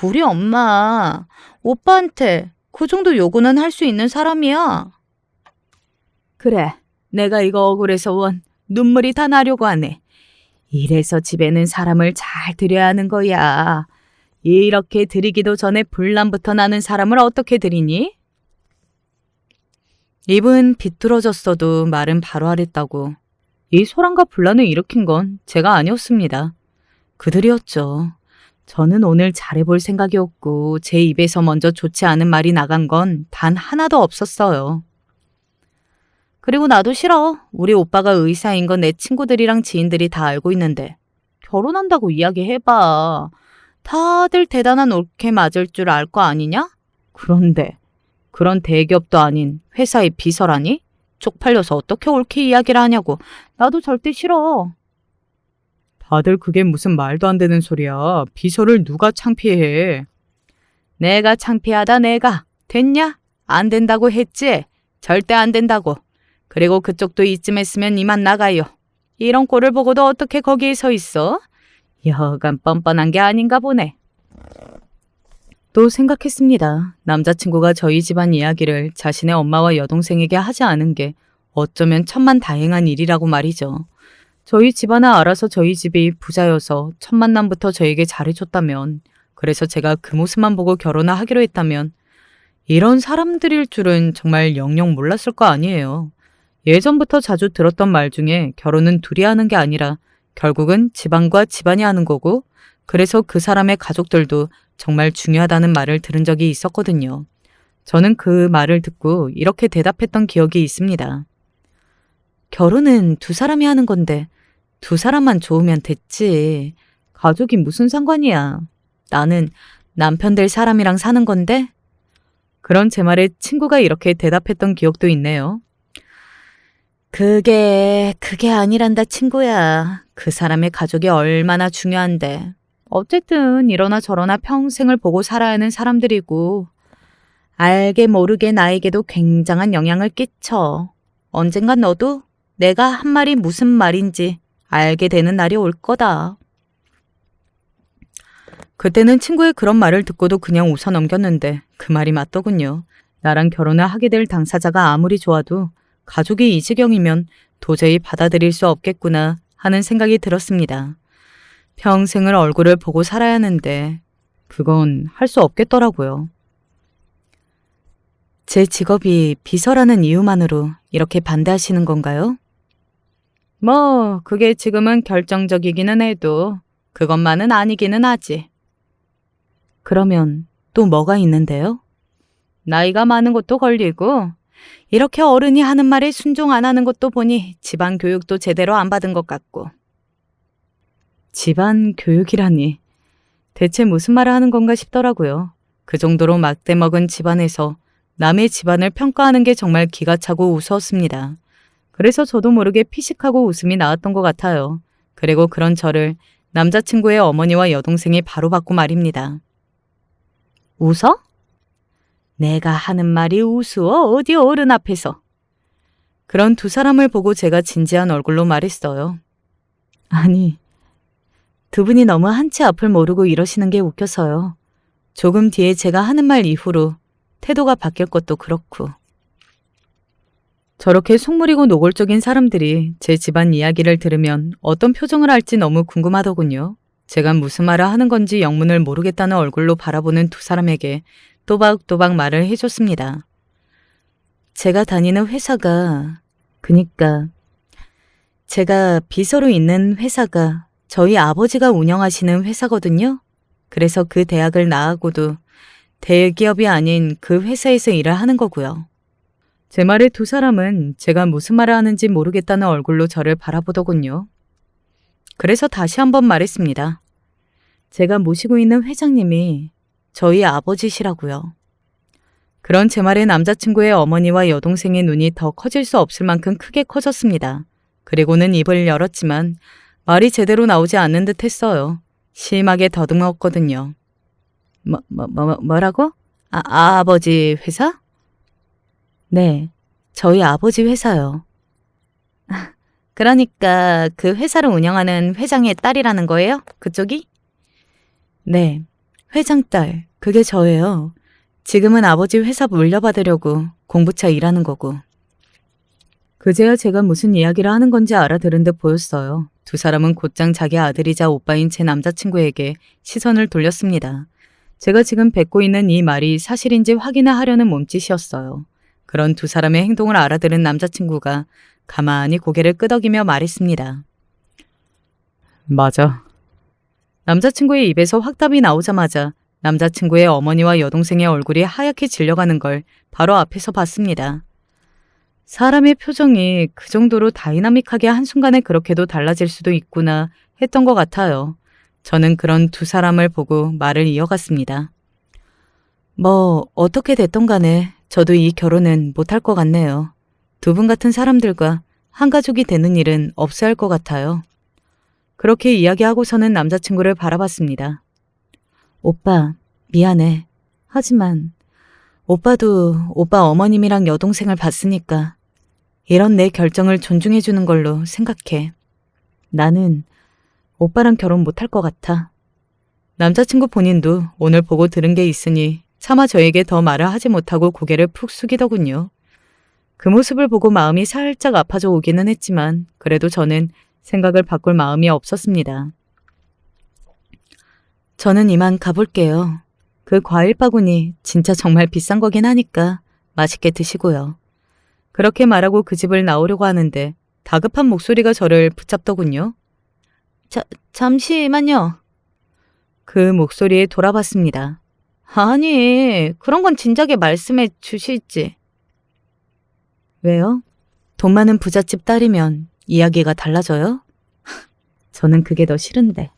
우리 엄마 오빠한테 그 정도 요구는 할 수 있는 사람이야. 그래, 내가 이거 억울해서 눈물이 다 나려고 하네. 이래서 집에는 사람을 잘 들여야 하는 거야. 이렇게 들이기도 전에 분란부터 나는 사람을 어떻게 들이니? 입은 비뚤어졌어도 말은 바로 하랬다고. 이 소란과 분란을 일으킨 건 제가 아니었습니다. 그들이었죠. 저는 오늘 잘해볼 생각이었고 제 입에서 먼저 좋지 않은 말이 나간 건 단 하나도 없었어요. 그리고 나도 싫어. 우리 오빠가 의사인 건 내 친구들이랑 지인들이 다 알고 있는데 결혼한다고 이야기해봐. 다들 대단한 옳게 맞을 줄 알 거 아니냐? 그런데 그런 대기업도 아닌 회사의 비서라니? 쪽팔려서 어떻게 옳게 이야기를 하냐고. 나도 절대 싫어. 다들 그게 무슨 말도 안 되는 소리야. 비서를 누가 창피해. 내가 창피하다 내가. 됐냐? 안 된다고 했지? 절대 안 된다고. 그리고 그쪽도 이쯤 했으면 이만 나가요. 이런 꼴을 보고도 어떻게 거기에 서 있어? 여간 뻔뻔한 게 아닌가 보네. 또 생각했습니다. 남자친구가 저희 집안 이야기를 자신의 엄마와 여동생에게 하지 않은 게 어쩌면 천만다행한 일이라고 말이죠. 저희 집안은 알아서 저희 집이 부자여서 첫 만남부터 저에게 잘해줬다면, 그래서 제가 그 모습만 보고 결혼을 하기로 했다면 이런 사람들일 줄은 정말 영영 몰랐을 거 아니에요. 예전부터 자주 들었던 말 중에 결혼은 둘이 하는 게 아니라 결국은 집안과 집안이 하는 거고, 그래서 그 사람의 가족들도 정말 중요하다는 말을 들은 적이 있었거든요. 저는 그 말을 듣고 이렇게 대답했던 기억이 있습니다. 결혼은 두 사람이 하는 건데 두 사람만 좋으면 됐지. 가족이 무슨 상관이야. 나는 남편 될 사람이랑 사는 건데? 그런 제 말에 친구가 이렇게 대답했던 기억도 있네요. 그게 아니란다 친구야. 그 사람의 가족이 얼마나 중요한데. 어쨌든 이러나 저러나 평생을 보고 살아야 하는 사람들이고 알게 모르게 나에게도 굉장한 영향을 끼쳐. 언젠간 너도 내가 한 말이 무슨 말인지 알게 되는 날이 올 거다. 그때는 친구의 그런 말을 듣고도 그냥 웃어 넘겼는데 그 말이 맞더군요. 나랑 결혼을 하게 될 당사자가 아무리 좋아도 가족이 이 지경이면 도저히 받아들일 수 없겠구나 하는 생각이 들었습니다. 평생을 얼굴을 보고 살아야 하는데 그건 할 수 없겠더라고요. 제 직업이 비서라는 이유만으로 이렇게 반대하시는 건가요? 뭐 그게 지금은 결정적이기는 해도 그것만은 아니기는 하지. 그러면 또 뭐가 있는데요? 나이가 많은 것도 걸리고 이렇게 어른이 하는 말에 순종 안 하는 것도 보니 집안 교육도 제대로 안 받은 것 같고. 집안 교육이라니. 대체 무슨 말을 하는 건가 싶더라고요. 그 정도로 막대 먹은 집안에서 남의 집안을 평가하는 게 정말 기가 차고 우스웠습니다. 그래서 저도 모르게 피식하고 웃음이 나왔던 것 같아요. 그리고 그런 저를 남자친구의 어머니와 여동생이 바로 받고 말입니다. 웃어? 내가 하는 말이 우스워? 어디 어른 앞에서. 그런 두 사람을 보고 제가 진지한 얼굴로 말했어요. 아니, 두 분이 너무 한치 앞을 모르고 이러시는 게 웃겨서요. 조금 뒤에 제가 하는 말 이후로 태도가 바뀔 것도 그렇고. 저렇게 속물이고 노골적인 사람들이 제 집안 이야기를 들으면 어떤 표정을 할지 너무 궁금하더군요. 제가 무슨 말을 하는 건지 영문을 모르겠다는 얼굴로 바라보는 두 사람에게 또박또박 말을 해줬습니다. 제가 다니는 회사가, 그니까 제가 비서로 있는 회사가 저희 아버지가 운영하시는 회사거든요. 그래서 그 대학을 나하고도 대기업이 아닌 그 회사에서 일을 하는 거고요. 제 말에 두 사람은 제가 무슨 말을 하는지 모르겠다는 얼굴로 저를 바라보더군요. 그래서 다시 한번 말했습니다. 제가 모시고 있는 회장님이 저희 아버지시라고요. 그런 제 말에 남자친구의 어머니와 여동생의 눈이 더 커질 수 없을 만큼 크게 커졌습니다. 그리고는 입을 열었지만 말이 제대로 나오지 않는 듯 했어요. 심하게 더듬었거든요. 뭐라고? 아버지 회사? 네, 저희 아버지 회사요. 그러니까 그 회사를 운영하는 회장의 딸이라는 거예요? 그쪽이? 네, 회장 딸, 그게 저예요. 지금은 아버지 회사 물려받으려고 공부차 일하는 거고. 그제야 제가 무슨 이야기를 하는 건지 알아들은 듯 보였어요. 두 사람은 곧장 자기 아들이자 오빠인 제 남자친구에게 시선을 돌렸습니다. 제가 지금 뱉고 있는 이 말이 사실인지 확인을 하려는 몸짓이었어요. 그런 두 사람의 행동을 알아들은 남자친구가 가만히 고개를 끄덕이며 말했습니다. 맞아. 남자친구의 입에서 확답이 나오자마자 남자친구의 어머니와 여동생의 얼굴이 하얗게 질려가는 걸 바로 앞에서 봤습니다. 사람의 표정이 그 정도로 다이나믹하게 한순간에 그렇게도 달라질 수도 있구나 했던 것 같아요. 저는 그런 두 사람을 보고 말을 이어갔습니다. 뭐 어떻게 됐던 간에 저도 이 결혼은 못할 것 같네요. 두 분 같은 사람들과 한 가족이 되는 일은 없어야 할 것 같아요. 그렇게 이야기하고서는 남자친구를 바라봤습니다. 오빠, 미안해. 하지만 오빠도 오빠 어머님이랑 여동생을 봤으니까 이런 내 결정을 존중해주는 걸로 생각해. 나는 오빠랑 결혼 못할 것 같아. 남자친구 본인도 오늘 보고 들은 게 있으니 차마 저에게 더 말을 하지 못하고 고개를 푹 숙이더군요. 그 모습을 보고 마음이 살짝 아파져 오기는 했지만 그래도 저는 생각을 바꿀 마음이 없었습니다. 저는 이만 가볼게요. 그 과일 바구니 진짜 정말 비싼 거긴 하니까 맛있게 드시고요. 그렇게 말하고 그 집을 나오려고 하는데 다급한 목소리가 저를 붙잡더군요. 잠시만요. 그 목소리에 돌아봤습니다. 아니, 그런 건 진작에 말씀해 주시지. 왜요? 돈 많은 부잣집 딸이면 이야기가 달라져요? 저는 그게 더 싫은데.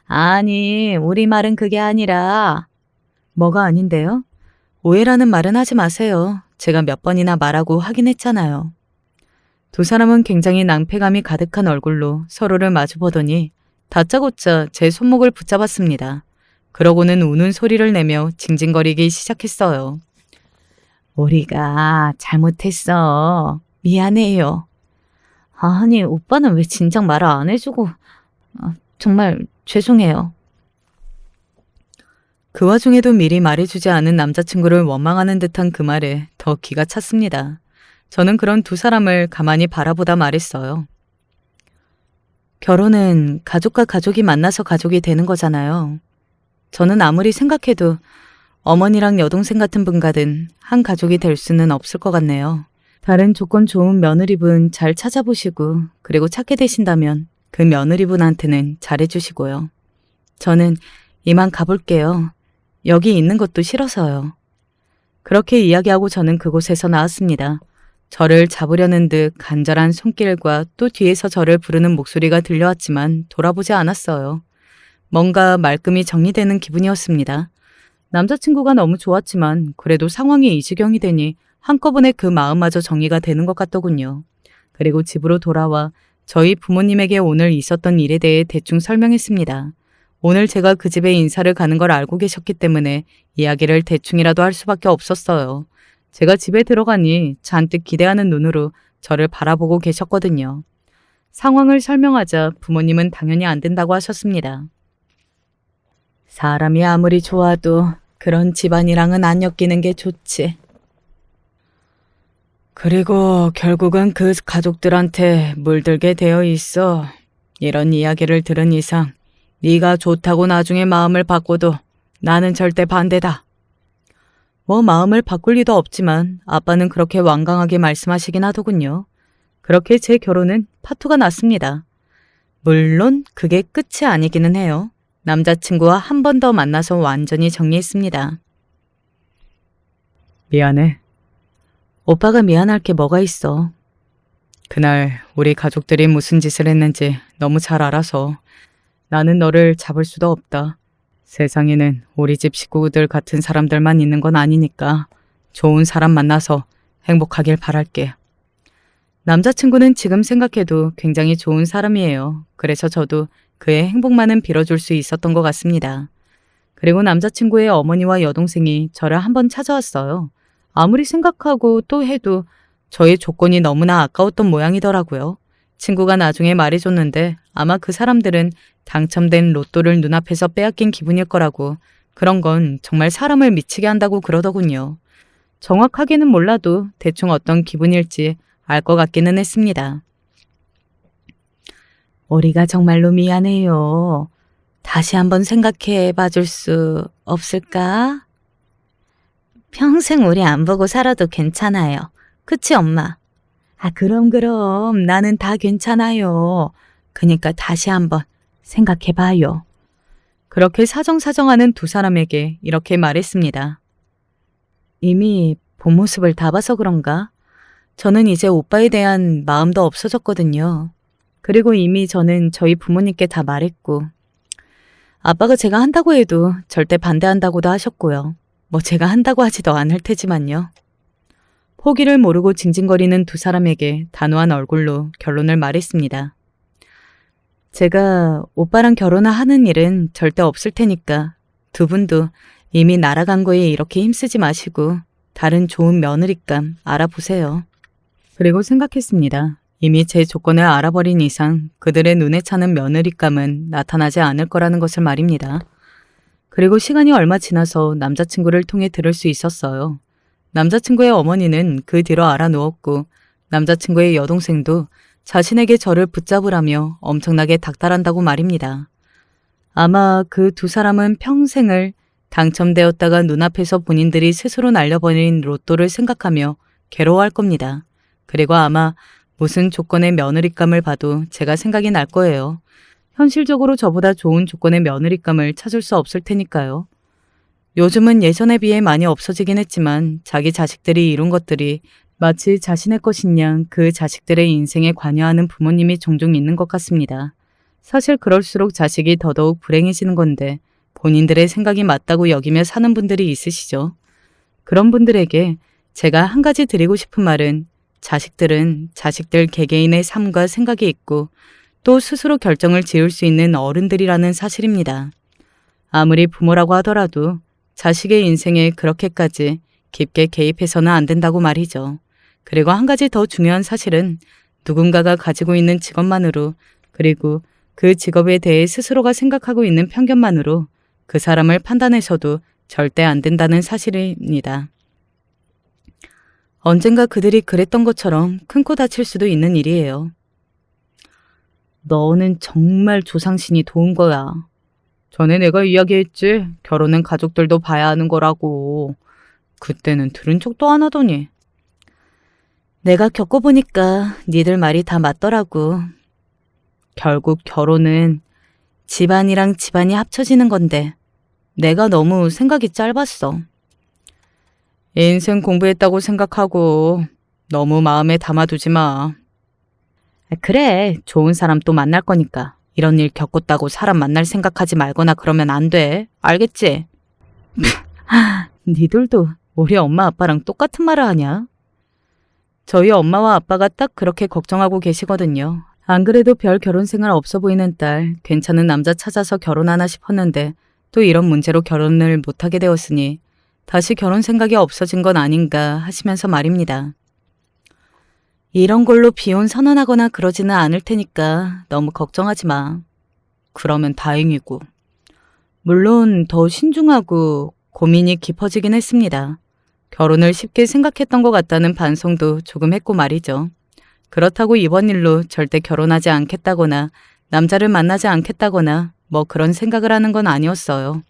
아니, 우리 말은 그게 아니라. 뭐가 아닌데요? 오해라는 말은 하지 마세요. 제가 몇 번이나 말하고 하긴 했잖아요. 두 사람은 굉장히 낭패감이 가득한 얼굴로 서로를 마주보더니 다짜고짜 제 손목을 붙잡았습니다. 그러고는 우는 소리를 내며 징징거리기 시작했어요. 우리가 잘못했어. 미안해요. 아니, 오빠는 왜 진작 말을 안 해주고. 정말 죄송해요. 그 와중에도 미리 말해주지 않은 남자친구를 원망하는 듯한 그 말에 더 기가 찼습니다. 저는 그런 두 사람을 가만히 바라보다 말했어요. 결혼은 가족과 가족이 만나서 가족이 되는 거잖아요. 저는 아무리 생각해도 어머니랑 여동생 같은 분과는 한 가족이 될 수는 없을 것 같네요. 다른 조건 좋은 며느리분 잘 찾아보시고 그리고 찾게 되신다면 그 며느리분한테는 잘해주시고요. 저는 이만 가볼게요. 여기 있는 것도 싫어서요. 그렇게 이야기하고 저는 그곳에서 나왔습니다. 저를 잡으려는 듯 간절한 손길과 또 뒤에서 저를 부르는 목소리가 들려왔지만 돌아보지 않았어요. 뭔가 말끔히 정리되는 기분이었습니다. 남자친구가 너무 좋았지만 그래도 상황이 이 지경이 되니 한꺼번에 그 마음마저 정리가 되는 것 같더군요. 그리고 집으로 돌아와 저희 부모님에게 오늘 있었던 일에 대해 대충 설명했습니다. 오늘 제가 그 집에 인사를 가는 걸 알고 계셨기 때문에 이야기를 대충이라도 할 수밖에 없었어요. 제가 집에 들어가니 잔뜩 기대하는 눈으로 저를 바라보고 계셨거든요. 상황을 설명하자 부모님은 당연히 안 된다고 하셨습니다. 사람이 아무리 좋아도 그런 집안이랑은 안 엮이는 게 좋지. 그리고 결국은 그 가족들한테 물들게 되어 있어. 이런 이야기를 들은 이상 네가 좋다고 나중에 마음을 바꿔도 나는 절대 반대다. 뭐 마음을 바꿀 리도 없지만 아빠는 그렇게 완강하게 말씀하시긴 하더군요. 그렇게 제 결혼은 파토가 났습니다. 물론 그게 끝이 아니기는 해요. 남자친구와 한 번 더 만나서 완전히 정리했습니다. 미안해. 오빠가 미안할 게 뭐가 있어. 그날 우리 가족들이 무슨 짓을 했는지 너무 잘 알아서 나는 너를 잡을 수도 없다. 세상에는 우리 집 식구들 같은 사람들만 있는 건 아니니까 좋은 사람 만나서 행복하길 바랄게. 남자친구는 지금 생각해도 굉장히 좋은 사람이에요. 그래서 저도 그의 행복만은 빌어줄 수 있었던 것 같습니다. 그리고 남자친구의 어머니와 여동생이 저를 한번 찾아왔어요. 아무리 생각하고 또 해도 저의 조건이 너무나 아까웠던 모양이더라고요. 친구가 나중에 말해줬는데 아마 그 사람들은 당첨된 로또를 눈앞에서 빼앗긴 기분일 거라고, 그런 건 정말 사람을 미치게 한다고 그러더군요. 정확하게는 몰라도 대충 어떤 기분일지 알 것 같기는 했습니다. 우리가 정말로 미안해요. 다시 한번 생각해 봐줄 수 없을까? 평생 우리 안 보고 살아도 괜찮아요. 그치, 엄마? 그럼 나는 다 괜찮아요. 그니까 다시 한번 생각해 봐요. 그렇게 사정사정하는 두 사람에게 이렇게 말했습니다. 이미 본 모습을 다 봐서 그런가? 저는 이제 오빠에 대한 마음도 없어졌거든요. 그리고 이미 저는 저희 부모님께 다 말했고, 아빠가 제가 한다고 해도 절대 반대한다고도 하셨고요. 뭐 제가 한다고 하지도 않을 테지만요. 포기를 모르고 징징거리는 두 사람에게 단호한 얼굴로 결론을 말했습니다. 제가 오빠랑 결혼하는 일은 절대 없을 테니까 두 분도 이미 날아간 거에 이렇게 힘쓰지 마시고 다른 좋은 며느리감 알아보세요. 그리고 생각했습니다. 이미 제 조건을 알아버린 이상 그들의 눈에 차는 며느리감은 나타나지 않을 거라는 것을 말입니다. 그리고 시간이 얼마 지나서 남자친구를 통해 들을 수 있었어요. 남자친구의 어머니는 그 뒤로 알아누웠고 남자친구의 여동생도 자신에게 저를 붙잡으라며 엄청나게 닥달한다고 말입니다. 아마 그 두 사람은 평생을 당첨되었다가 눈앞에서 본인들이 스스로 날려버린 로또를 생각하며 괴로워할 겁니다. 그리고 아마 무슨 조건의 며느리감을 봐도 제가 생각이 날 거예요. 현실적으로 저보다 좋은 조건의 며느리감을 찾을 수 없을 테니까요. 요즘은 예전에 비해 많이 없어지긴 했지만 자기 자식들이 이룬 것들이 마치 자신의 것인 양 그 자식들의 인생에 관여하는 부모님이 종종 있는 것 같습니다. 사실 그럴수록 자식이 더더욱 불행해지는 건데 본인들의 생각이 맞다고 여기며 사는 분들이 있으시죠. 그런 분들에게 제가 한 가지 드리고 싶은 말은 자식들은 자식들 개개인의 삶과 생각이 있고 또 스스로 결정을 지을 수 있는 어른들이라는 사실입니다. 아무리 부모라고 하더라도 자식의 인생에 그렇게까지 깊게 개입해서는 안 된다고 말이죠. 그리고 한 가지 더 중요한 사실은 누군가가 가지고 있는 직업만으로 그리고 그 직업에 대해 스스로가 생각하고 있는 편견만으로 그 사람을 판단해서도 절대 안 된다는 사실입니다. 언젠가 그들이 그랬던 것처럼 큰 코 다칠 수도 있는 일이에요. 너는 정말 조상신이 도운 거야. 전에 내가 이야기했지. 결혼은 가족들도 봐야 하는 거라고. 그때는 들은 척도 안 하더니. 내가 겪어보니까 니들 말이 다 맞더라고. 결국 결혼은 집안이랑 집안이 합쳐지는 건데 내가 너무 생각이 짧았어. 인생 공부했다고 생각하고 너무 마음에 담아두지 마. 그래, 좋은 사람 또 만날 거니까 이런 일 겪었다고 사람 만날 생각하지 말거나 그러면 안 돼. 알겠지? 니들도 우리 엄마 아빠랑 똑같은 말을 하냐? 저희 엄마와 아빠가 딱 그렇게 걱정하고 계시거든요. 안 그래도 별 결혼 생활 없어 보이는 딸, 괜찮은 남자 찾아서 결혼하나 싶었는데 또 이런 문제로 결혼을 못하게 되었으니 다시 결혼 생각이 없어진 건 아닌가 하시면서 말입니다. 이런 걸로 비혼 선언하거나 그러지는 않을 테니까 너무 걱정하지 마. 그러면 다행이고. 물론 더 신중하고 고민이 깊어지긴 했습니다. 결혼을 쉽게 생각했던 것 같다는 반성도 조금 했고 말이죠. 그렇다고 이번 일로 절대 결혼하지 않겠다거나 남자를 만나지 않겠다거나 뭐 그런 생각을 하는 건 아니었어요.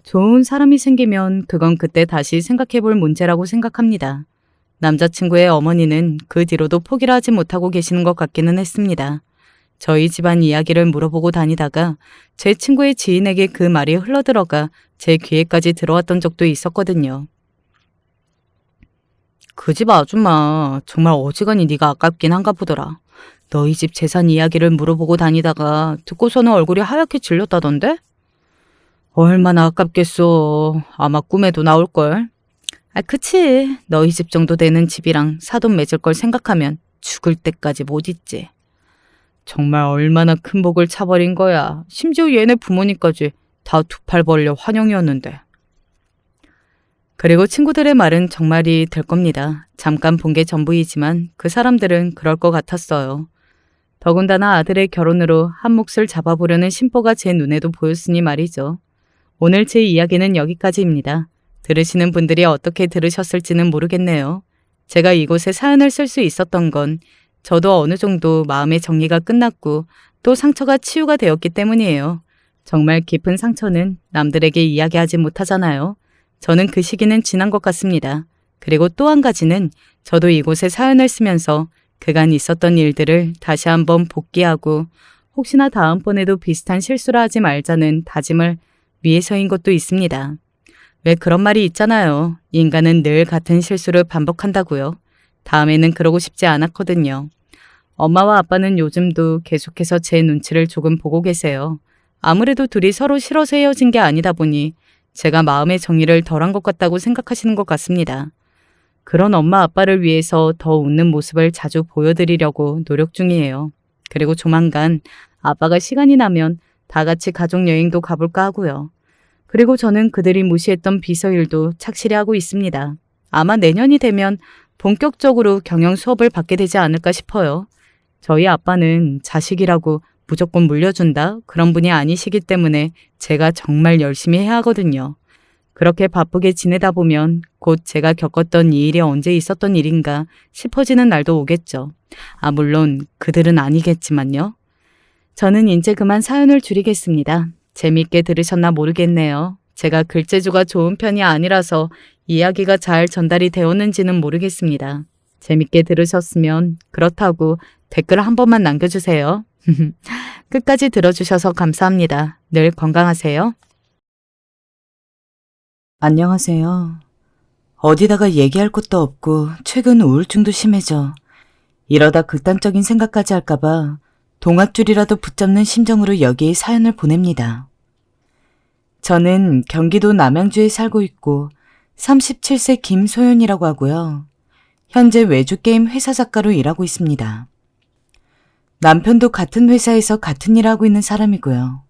좋은 사람이 생기면 그건 그때 다시 생각해 볼 문제라고 생각합니다. 남자친구의 어머니는 그 뒤로도 포기를 하지 못하고 계시는 것 같기는 했습니다. 저희 집안 이야기를 물어보고 다니다가 제 친구의 지인에게 그 말이 흘러들어가 제 귀에까지 들어왔던 적도 있었거든요. 그 집 아줌마 정말 어지간히 네가 아깝긴 한가 보더라. 너희 집 재산 이야기를 물어보고 다니다가 듣고서는 얼굴이 하얗게 질렸다던데? 얼마나 아깝겠어. 아마 꿈에도 나올걸. 그치. 너희 집 정도 되는 집이랑 사돈 맺을 걸 생각하면 죽을 때까지 못 잊지. 정말 얼마나 큰 복을 차버린 거야. 심지어 얘네 부모님까지 다 두 팔 벌려 환영이었는데. 그리고 친구들의 말은 정말이 될 겁니다. 잠깐 본 게 전부이지만 그 사람들은 그럴 것 같았어요. 더군다나 아들의 결혼으로 한 몫을 잡아보려는 심보가 제 눈에도 보였으니 말이죠. 오늘 제 이야기는 여기까지입니다. 들으시는 분들이 어떻게 들으셨을지는 모르겠네요. 제가 이곳에 사연을 쓸 수 있었던 건 저도 어느 정도 마음의 정리가 끝났고 또 상처가 치유가 되었기 때문이에요. 정말 깊은 상처는 남들에게 이야기하지 못하잖아요. 저는 그 시기는 지난 것 같습니다. 그리고 또 한 가지는 저도 이곳에 사연을 쓰면서 그간 있었던 일들을 다시 한번 복기하고 혹시나 다음번에도 비슷한 실수를 하지 말자는 다짐을 위해서인 것도 있습니다. 왜 그런 말이 있잖아요. 인간은 늘 같은 실수를 반복한다고요. 다음에는 그러고 싶지 않았거든요. 엄마와 아빠는 요즘도 계속해서 제 눈치를 조금 보고 계세요. 아무래도 둘이 서로 싫어서 헤어진 게 아니다 보니 제가 마음의 정리를 덜한 것 같다고 생각하시는 것 같습니다. 그런 엄마 아빠를 위해서 더 웃는 모습을 자주 보여드리려고 노력 중이에요. 그리고 조만간 아빠가 시간이 나면 다 같이 가족여행도 가볼까 하고요. 그리고 저는 그들이 무시했던 비서일도 착실히 하고 있습니다. 아마 내년이 되면 본격적으로 경영 수업을 받게 되지 않을까 싶어요. 저희 아빠는 자식이라고 무조건 물려준다 그런 분이 아니시기 때문에 제가 정말 열심히 해야 하거든요. 그렇게 바쁘게 지내다 보면 곧 제가 겪었던 이 일이 언제 있었던 일인가 싶어지는 날도 오겠죠. 물론 그들은 아니겠지만요. 저는 이제 그만 사연을 줄이겠습니다. 재밌게 들으셨나 모르겠네요. 제가 글재주가 좋은 편이 아니라서 이야기가 잘 전달이 되었는지는 모르겠습니다. 재밌게 들으셨으면 그렇다고 댓글 한 번만 남겨주세요. 끝까지 들어주셔서 감사합니다. 늘 건강하세요. 안녕하세요. 어디다가 얘기할 것도 없고 최근 우울증도 심해져. 이러다 극단적인 생각까지 할까봐 동아줄이라도 붙잡는 심정으로 여기에 사연을 보냅니다. 저는 경기도 남양주에 살고 있고 37세 김소연이라고 하고요. 현재 외주게임 회사 작가로 일하고 있습니다. 남편도 같은 회사에서 같은 일을 하고 있는 사람이고요.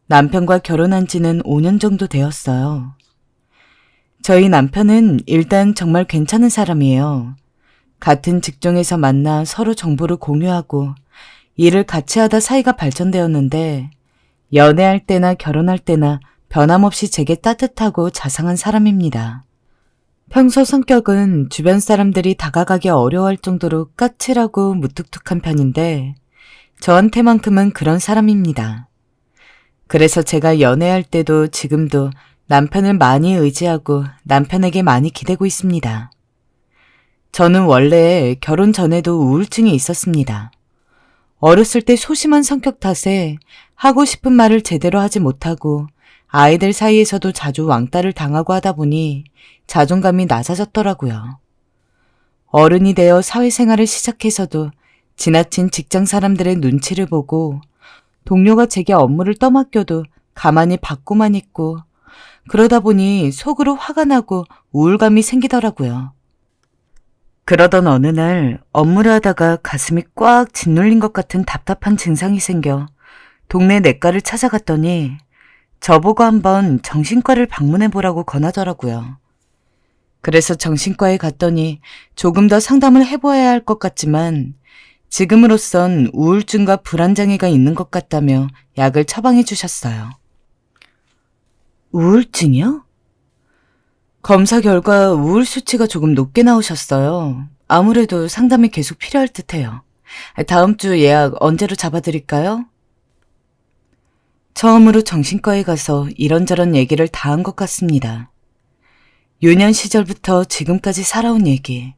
남편과 결혼한 지는 5년 정도 되었어요. 저희 남편은 일단 정말 괜찮은 사람이에요. 같은 직종에서 만나 서로 정보를 공유하고 일을 같이 하다 사이가 발전되었는데 연애할 때나 결혼할 때나 변함없이 제게 따뜻하고 자상한 사람입니다. 평소 성격은 주변 사람들이 다가가기 어려워할 정도로 까칠하고 무뚝뚝한 편인데 저한테만큼은 그런 사람입니다. 그래서 제가 연애할 때도 지금도 남편을 많이 의지하고 남편에게 많이 기대고 있습니다. 저는 원래 결혼 전에도 우울증이 있었습니다. 어렸을 때 소심한 성격 탓에 하고 싶은 말을 제대로 하지 못하고 아이들 사이에서도 자주 왕따를 당하고 하다 보니 자존감이 낮아졌더라고요. 어른이 되어 사회생활을 시작해서도 지나친 직장 사람들의 눈치를 보고 동료가 제게 업무를 떠맡겨도 가만히 받고만 있고 그러다 보니 속으로 화가 나고 우울감이 생기더라고요. 그러던 어느 날 업무를 하다가 가슴이 꽉 짓눌린 것 같은 답답한 증상이 생겨 동네 내과를 찾아갔더니 저보고 한번 정신과를 방문해보라고 권하더라고요. 그래서 정신과에 갔더니 조금 더 상담을 해봐야 할 것 같지만 지금으로선 우울증과 불안장애가 있는 것 같다며 약을 처방해 주셨어요. 우울증이요? 검사 결과 우울 수치가 조금 높게 나오셨어요. 아무래도 상담이 계속 필요할 듯해요. 다음 주 예약 언제로 잡아드릴까요? 처음으로 정신과에 가서 이런저런 얘기를 다 한 것 같습니다. 유년 시절부터 지금까지 살아온 얘기.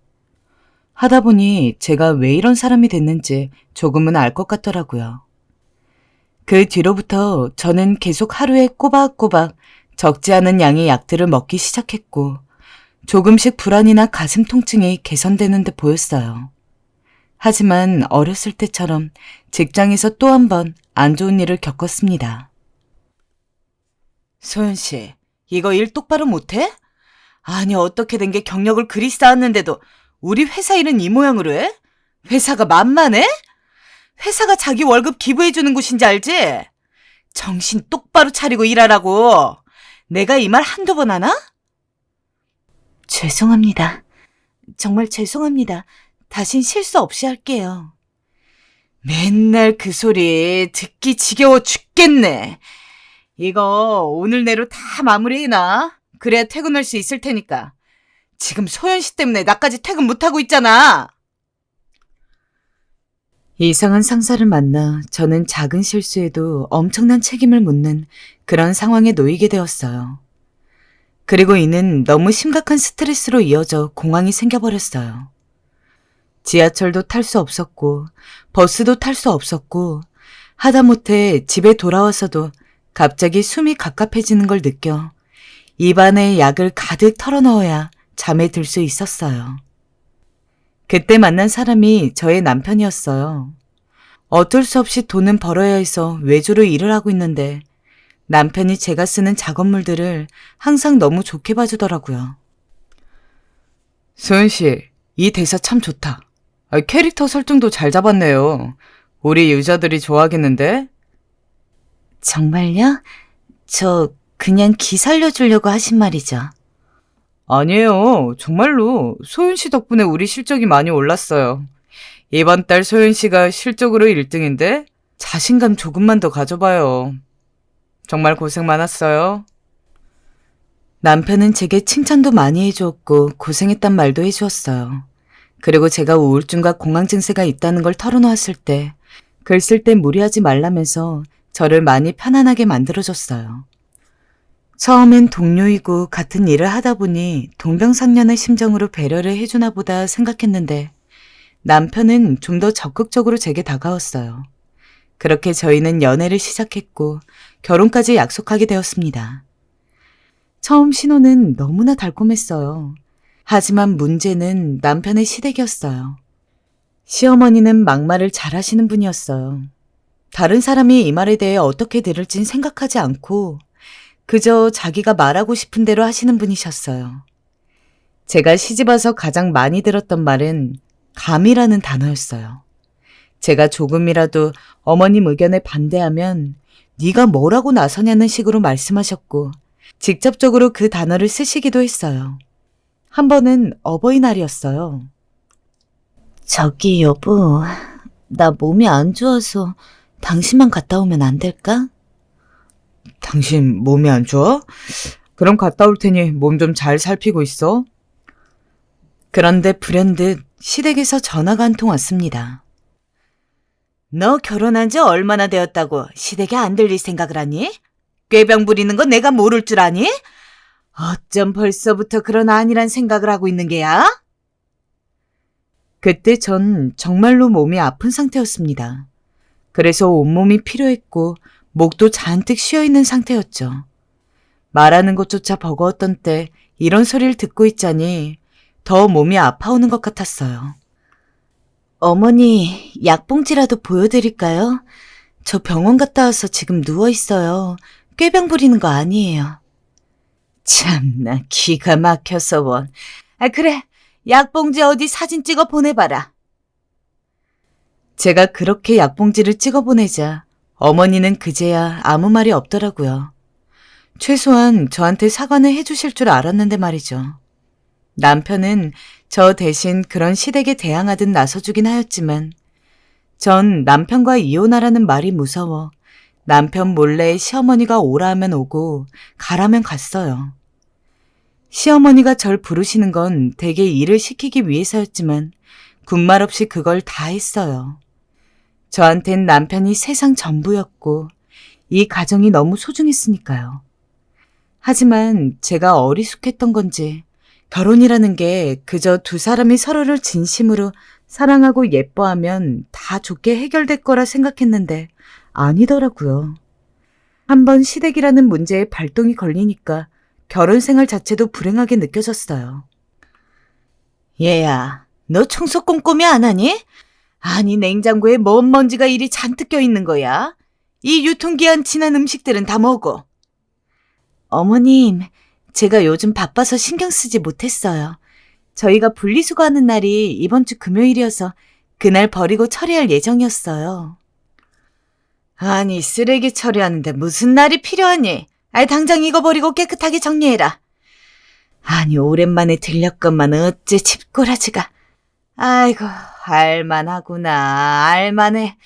하다 보니 제가 왜 이런 사람이 됐는지 조금은 알 것 같더라고요. 그 뒤로부터 저는 계속 하루에 꼬박꼬박 적지 않은 양의 약들을 먹기 시작했고 조금씩 불안이나 가슴 통증이 개선되는 듯 보였어요. 하지만 어렸을 때처럼 직장에서 또 한 번 안 좋은 일을 겪었습니다. 소연 씨, 이거 일 똑바로 못해? 아니 어떻게 된 게 경력을 그리 쌓았는데도 우리 회사 일은 이 모양으로 해? 회사가 만만해? 회사가 자기 월급 기부해주는 곳인지 알지? 정신 똑바로 차리고 일하라고. 내가 이 말 한두 번 하나? 죄송합니다. 정말 죄송합니다. 다신 실수 없이 할게요. 맨날 그 소리 듣기 지겨워 죽겠네. 이거 오늘 내로 다 마무리해놔. 그래야 퇴근할 수 있을 테니까. 지금 소연 씨 때문에 나까지 퇴근 못하고 있잖아. 이상한 상사를 만나 저는 작은 실수에도 엄청난 책임을 묻는 그런 상황에 놓이게 되었어요. 그리고 이는 너무 심각한 스트레스로 이어져 공황이 생겨버렸어요. 지하철도 탈 수 없었고 버스도 탈 수 없었고 하다못해 집에 돌아와서도 갑자기 숨이 갑갑해지는 걸 느껴 입안에 약을 가득 털어넣어야 잠에 들 수 있었어요. 그때 만난 사람이 저의 남편이었어요. 어쩔 수 없이 돈은 벌어야 해서 외주로 일을 하고 있는데 남편이 제가 쓰는 작업물들을 항상 너무 좋게 봐주더라고요. 소연 씨, 이 대사 참 좋다. 캐릭터 설정도 잘 잡았네요. 우리 유저들이 좋아하겠는데? 정말요? 저 그냥 기 살려주려고 하신 말이죠. 아니에요. 정말로 소연 씨 덕분에 우리 실적이 많이 올랐어요. 이번 달 소연 씨가 실적으로 1등인데 자신감 조금만 더 가져봐요. 정말 고생 많았어요. 남편은 제게 칭찬도 많이 해주었고 고생했단 말도 해주었어요. 그리고 제가 우울증과 공황 증세가 있다는 걸 털어놓았을 때 글 쓸 때 무리하지 말라면서 저를 많이 편안하게 만들어줬어요. 처음엔 동료이고 같은 일을 하다 보니 동병상련의 심정으로 배려를 해주나 보다 생각했는데 남편은 좀 더 적극적으로 제게 다가왔어요. 그렇게 저희는 연애를 시작했고 결혼까지 약속하게 되었습니다. 처음 신혼은 너무나 달콤했어요. 하지만 문제는 남편의 시댁이었어요. 시어머니는 막말을 잘하시는 분이었어요. 다른 사람이 이 말에 대해 어떻게 들을진 생각하지 않고 그저 자기가 말하고 싶은 대로 하시는 분이셨어요. 제가 시집와서 가장 많이 들었던 말은 감이라는 단어였어요. 제가 조금이라도 어머님 의견에 반대하면 네가 뭐라고 나서냐는 식으로 말씀하셨고 직접적으로 그 단어를 쓰시기도 했어요. 한 번은 어버이날이었어요. 저기 여보, 나 몸이 안 좋아서 당신만 갔다 오면 안 될까? 당신 몸이 안 좋아? 그럼 갔다 올 테니 몸 좀 잘 살피고 있어. 그런데 불현듯 시댁에서 전화가 한 통 왔습니다. 너 결혼한 지 얼마나 되었다고 시댁에 안 들릴 생각을 하니? 꾀병 부리는 거 내가 모를 줄 아니? 어쩜 벌써부터 그런 안일한 생각을 하고 있는 게야? 그때 전 정말로 몸이 아픈 상태였습니다. 그래서 온몸이 피로했고 목도 잔뜩 쉬어있는 상태였죠. 말하는 것조차 버거웠던 때 이런 소리를 듣고 있자니 더 몸이 아파오는 것 같았어요. 어머니, 약봉지라도 보여드릴까요? 저 병원 갔다 와서 지금 누워있어요. 꾀병 부리는 거 아니에요. 참나 기가 막혀서 원. 그래, 약봉지 어디 사진 찍어 보내봐라. 제가 그렇게 약봉지를 찍어 보내자 어머니는 그제야 아무 말이 없더라고요. 최소한 저한테 사과는 해주실 줄 알았는데 말이죠. 남편은 저 대신 그런 시댁에 대항하듯 나서주긴 하였지만 전 남편과 이혼하라는 말이 무서워 남편 몰래 시어머니가 오라 하면 오고 가라면 갔어요. 시어머니가 절 부르시는 건 대개 일을 시키기 위해서였지만 군말 없이 그걸 다 했어요. 저한텐 남편이 세상 전부였고 이 가정이 너무 소중했으니까요. 하지만 제가 어리숙했던 건지 결혼이라는 게 그저 두 사람이 서로를 진심으로 사랑하고 예뻐하면 다 좋게 해결될 거라 생각했는데 아니더라고요. 한번 시댁이라는 문제에 발동이 걸리니까 결혼 생활 자체도 불행하게 느껴졌어요. 얘야, 너 청소 꼼꼼히 안 하니? 아니 냉장고에 뭔 먼지가 이리 잔뜩 껴있는 거야? 이 유통기한 지난 음식들은 다 먹어. 어머님, 제가 요즘 바빠서 신경 쓰지 못했어요. 저희가 분리수거하는 날이 이번 주 금요일이어서 그날 버리고 처리할 예정이었어요. 아니, 쓰레기 처리하는데 무슨 날이 필요하니? 아이, 당장 이거 버리고 깨끗하게 정리해라. 아니, 오랜만에 들렸건만 어째 집꼬라지가. 아이고, 알만하구나, 알만해.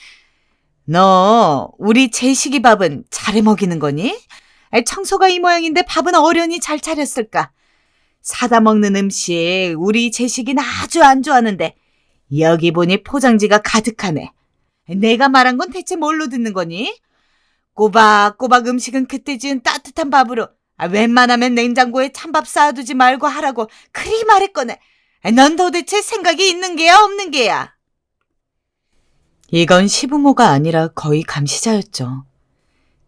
너 우리 제식이 밥은 잘해 먹이는 거니? 아이, 청소가 이 모양인데 밥은 어련히 잘 차렸을까? 사다 먹는 음식 우리 제식이는 아주 안 좋아하는데 여기 보니 포장지가 가득하네. 내가 말한 건 대체 뭘로 듣는 거니? 꼬박꼬박 음식은 그때 지은 따뜻한 밥으로 웬만하면 냉장고에 찬밥 쌓아두지 말고 하라고 그리 말했거늘. 넌 도대체 생각이 있는 게야 없는 게야? 이건 시부모가 아니라 거의 감시자였죠.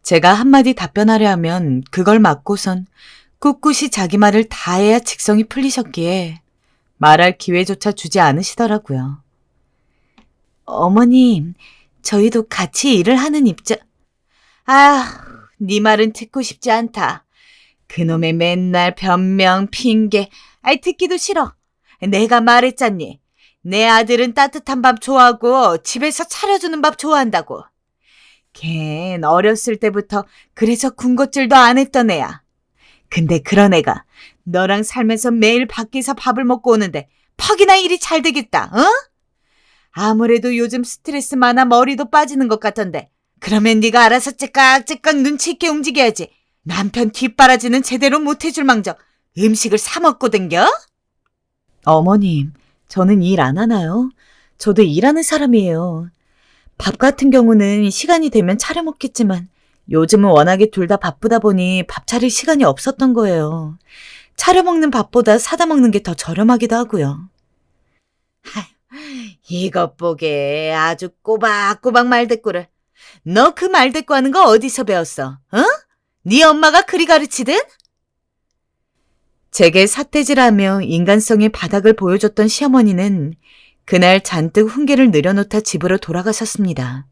제가 한마디 답변하려 하면 그걸 막고선 꿋꿋이 자기 말을 다 해야 직성이 풀리셨기에 말할 기회조차 주지 않으시더라고요. 어머님, 저희도 같이 일을 하는 입장. 아, 네 말은 듣고 싶지 않다. 그놈의 맨날 변명, 핑계, 아이 듣기도 싫어. 내가 말했잖니. 내 아들은 따뜻한 밥 좋아하고 집에서 차려주는 밥 좋아한다고. 걘 어렸을 때부터 그래서 군것질도 안 했던 애야. 근데 그런 애가 너랑 살면서 매일 밖에서 밥을 먹고 오는데 퍽이나 일이 잘 되겠다, 어? 아무래도 요즘 스트레스 많아 머리도 빠지는 것 같던데 그러면 네가 알아서 째깍째깍 눈치 있게 움직여야지. 남편 뒷바라지는 제대로 못해줄 망정 음식을 사 먹고 댕겨? 어머님, 저는 일 안 하나요? 저도 일하는 사람이에요. 밥 같은 경우는 시간이 되면 차려 먹겠지만 요즘은 워낙에 둘 다 바쁘다 보니 밥 차릴 시간이 없었던 거예요. 차려 먹는 밥보다 사다 먹는 게 더 저렴하기도 하고요. 이것 보게 아주 꼬박꼬박 말대꾸를. 너 그 말대꾸 하는 거 어디서 배웠어? 어? 네 엄마가 그리 가르치든? 제게 삿대질하며 인간성의 바닥을 보여줬던 시어머니는 그날 잔뜩 훈계를 늘여놓다 집으로 돌아가셨습니다.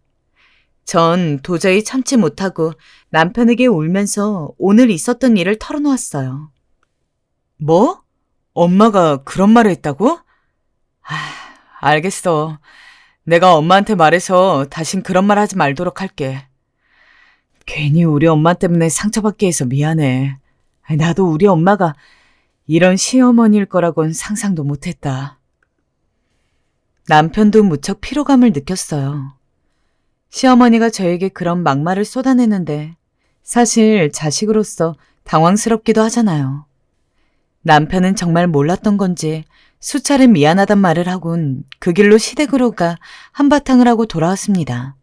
전 도저히 참지 못하고 남편에게 울면서 오늘 있었던 일을 털어놓았어요. 뭐? 엄마가 그런 말을 했다고? 알겠어. 내가 엄마한테 말해서 다신 그런 말 하지 말도록 할게. 괜히 우리 엄마 때문에 상처받게 해서 미안해. 나도 우리 엄마가 이런 시어머니일 거라곤 상상도 못했다. 남편도 무척 피로감을 느꼈어요. 시어머니가 저에게 그런 막말을 쏟아내는데 사실 자식으로서 당황스럽기도 하잖아요. 남편은 정말 몰랐던 건지 수차례 미안하단 말을 하곤 그 길로 시댁으로 가 한바탕을 하고 돌아왔습니다.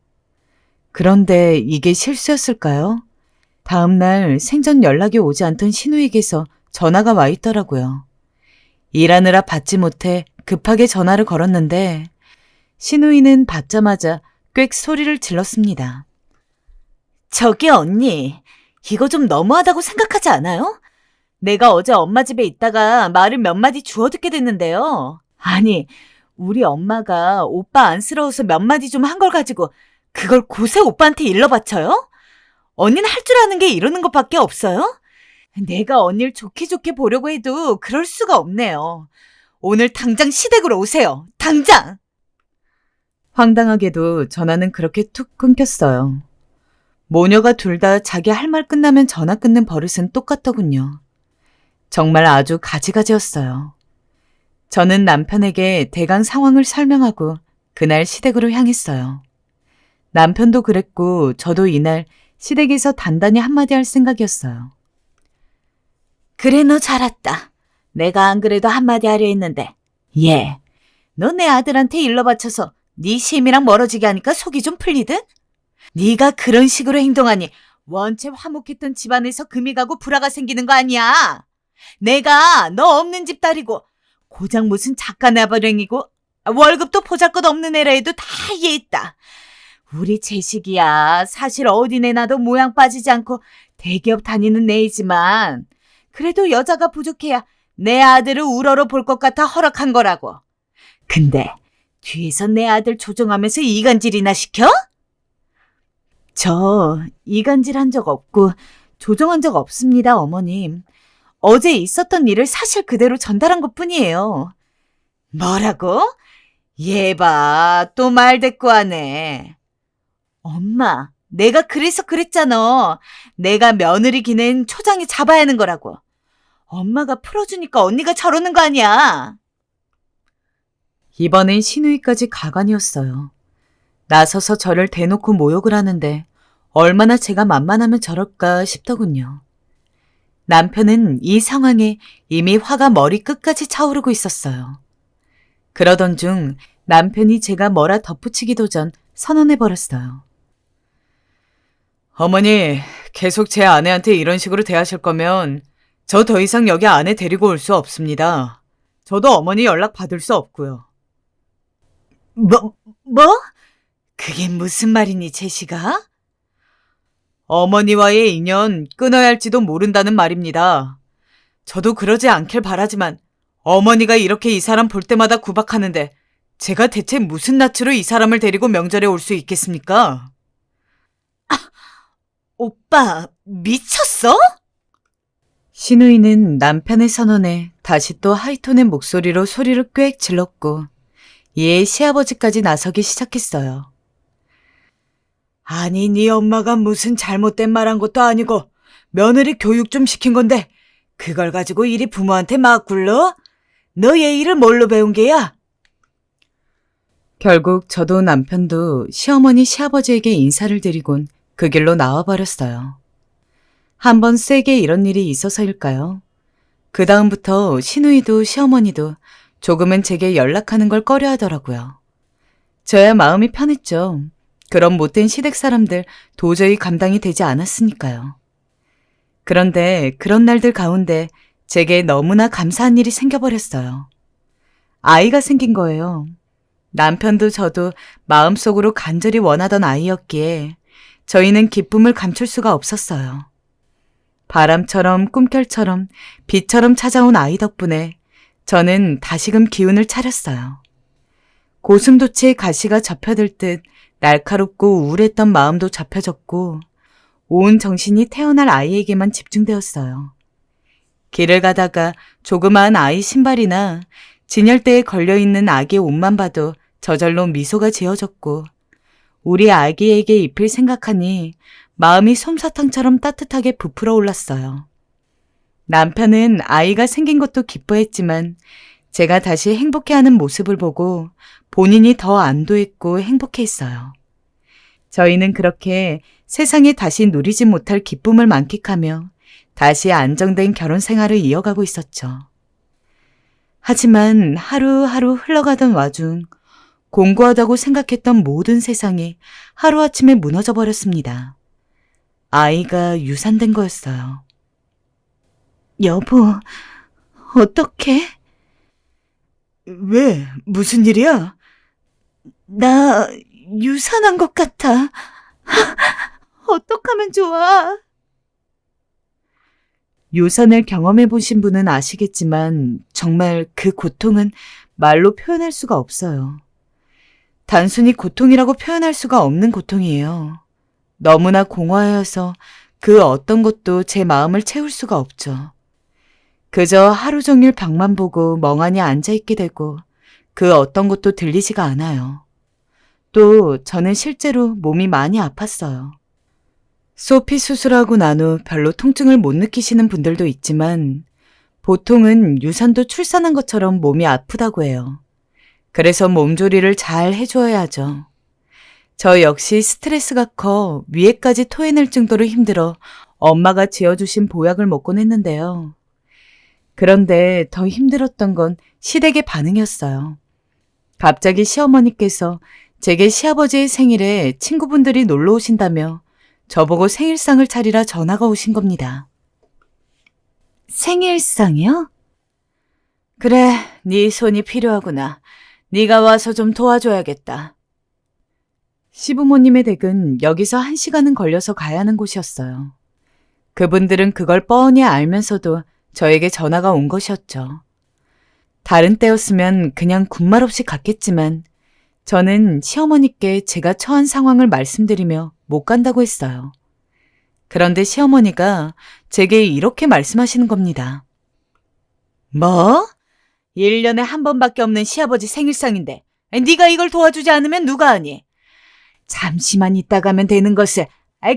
그런데 이게 실수였을까요? 다음 날 생전 연락이 오지 않던 신우에게서 전화가 와 있더라고요. 일하느라 받지 못해 급하게 전화를 걸었는데 신우이는 받자마자 꽥 소리를 질렀습니다. 저기 언니, 이거 좀 너무하다고 생각하지 않아요? 내가 어제 엄마 집에 있다가 말을 몇 마디 주워 듣게 됐는데요. 아니, 우리 엄마가 오빠 안쓰러워서 몇 마디 좀 한 걸 가지고 그걸 고세 오빠한테 일러 바쳐요? 언니는 할 줄 아는 게 이러는 것밖에 없어요? 내가 언니를 좋게 보려고 해도 그럴 수가 없네요. 오늘 당장 시댁으로 오세요. 당장! 황당하게도 전화는 그렇게 툭 끊겼어요. 모녀가 둘 다 자기 할 말 끝나면 전화 끊는 버릇은 똑같더군요. 정말 아주 가지가지였어요. 저는 남편에게 대강 상황을 설명하고 그날 시댁으로 향했어요. 남편도 그랬고 저도 이날 시댁에서 단단히 한마디 할 생각이었어요. 그래, 너 잘 왔다. 내가 안 그래도 한마디 하려 했는데. 예, 너 내 아들한테 일러 바쳐서 네 심이랑 멀어지게 하니까 속이 좀 풀리든? 네가 그런 식으로 행동하니 원체 화목했던 집안에서 금이 가고 불화가 생기는 거 아니야. 내가 너 없는 집 딸이고 고작 무슨 작가 나발랭이고 월급도 보잘것없는 애라 해도 다 이해했다. 우리 제식이야 사실 어디 내놔도 모양 빠지지 않고 대기업 다니는 애이지만 그래도 여자가 부족해야 내 아들을 우러러 볼 것 같아 허락한 거라고. 근데 뒤에서 내 아들 조종하면서 이간질이나 시켜? 저 이간질한 적 없고 조종한 적 없습니다, 어머님. 어제 있었던 일을 사실 그대로 전달한 것뿐이에요. 뭐라고? 얘 봐, 또 말 대꾸하네. 엄마, 내가 그래서 그랬잖아. 내가 며느리 기는 초장에 잡아야 하는 거라고. 엄마가 풀어주니까 언니가 저러는 거 아니야. 이번엔 시누이까지 가관이었어요. 나서서 저를 대놓고 모욕을 하는데 얼마나 제가 만만하면 저럴까 싶더군요. 남편은 이 상황에 이미 화가 머리 끝까지 차오르고 있었어요. 그러던 중 남편이 제가 뭐라 덧붙이기도 전 선언해버렸어요. 어머니, 계속 제 아내한테 이런 식으로 대하실 거면 저 더 이상 여기 아내 데리고 올 수 없습니다. 저도 어머니 연락 받을 수 없고요. 뭐? 그게 무슨 말이니, 제시가? 어머니와의 인연 끊어야 할지도 모른다는 말입니다. 저도 그러지 않길 바라지만 어머니가 이렇게 이 사람 볼 때마다 구박하는데 제가 대체 무슨 낯으로 이 사람을 데리고 명절에 올 수 있겠습니까? 오빠, 미쳤어? 신우이는 남편의 선언에 다시 또 하이톤의 목소리로 소리를 꽥 질렀고 이에 시아버지까지 나서기 시작했어요. 아니, 네 엄마가 무슨 잘못된 말 한 것도 아니고 며느리 교육 좀 시킨 건데 그걸 가지고 이리 부모한테 막 굴러? 너 예의를 뭘로 배운 게야? 결국 저도 남편도 시어머니 시아버지에게 인사를 드리곤 그 길로 나와버렸어요. 한번 세게 이런 일이 있어서일까요? 그 다음부터 시누이도 시어머니도 조금은 제게 연락하는 걸 꺼려 하더라고요. 저야 마음이 편했죠. 그런 못된 시댁 사람들 도저히 감당이 되지 않았으니까요. 그런데 그런 날들 가운데 제게 너무나 감사한 일이 생겨버렸어요. 아이가 생긴 거예요. 남편도 저도 마음속으로 간절히 원하던 아이였기에 저희는 기쁨을 감출 수가 없었어요. 바람처럼 꿈결처럼 비처럼 찾아온 아이 덕분에 저는 다시금 기운을 차렸어요. 고슴도치의 가시가 접혀들 듯 날카롭고 우울했던 마음도 접혀졌고 온 정신이 태어날 아이에게만 집중되었어요. 길을 가다가 조그마한 아이 신발이나 진열대에 걸려있는 아기 옷만 봐도 저절로 미소가 지어졌고 우리 아기에게 입힐 생각하니 마음이 솜사탕처럼 따뜻하게 부풀어 올랐어요. 남편은 아이가 생긴 것도 기뻐했지만 제가 다시 행복해하는 모습을 보고 본인이 더 안도했고 행복해했어요. 저희는 그렇게 세상에 다시 누리지 못할 기쁨을 만끽하며 다시 안정된 결혼 생활을 이어가고 있었죠. 하지만 하루하루 흘러가던 와중 공고하다고 생각했던 모든 세상이 하루아침에 무너져 버렸습니다. 아이가 유산된 거였어요. 여보, 어떡해? 왜? 무슨 일이야? 나 유산한 것 같아. 어떡하면 좋아? 유산을 경험해 보신 분은 아시겠지만 정말 그 고통은 말로 표현할 수가 없어요. 단순히 고통이라고 표현할 수가 없는 고통이에요. 너무나 공허해서 그 어떤 것도 제 마음을 채울 수가 없죠. 그저 하루 종일 벽만 보고 멍하니 앉아있게 되고 그 어떤 것도 들리지가 않아요. 또 저는 실제로 몸이 많이 아팠어요. 소피 수술하고 난 후 별로 통증을 못 느끼시는 분들도 있지만 보통은 유산도 출산한 것처럼 몸이 아프다고 해요. 그래서 몸조리를 잘 해줘야 하죠. 저 역시 스트레스가 커 위에까지 토해낼 정도로 힘들어 엄마가 지어주신 보약을 먹곤 했는데요. 그런데 더 힘들었던 건 시댁의 반응이었어요. 갑자기 시어머니께서 제게 시아버지의 생일에 친구분들이 놀러 오신다며 저보고 생일상을 차리라 전화가 오신 겁니다. 생일상이요? 그래, 네 손이 필요하구나. 네가 와서 좀 도와줘야겠다. 시부모님의 댁은 여기서 1시간은 걸려서 가야 하는 곳이었어요. 그분들은 그걸 뻔히 알면서도 저에게 전화가 온 것이었죠. 다른 때였으면 그냥 군말 없이 갔겠지만 저는 시어머니께 제가 처한 상황을 말씀드리며 못 간다고 했어요. 그런데 시어머니가 제게 이렇게 말씀하시는 겁니다. 뭐? 1년에 한 번밖에 없는 시아버지 생일상인데 네가 이걸 도와주지 않으면 누가 하니? 잠시만 있다 가면 되는 것을.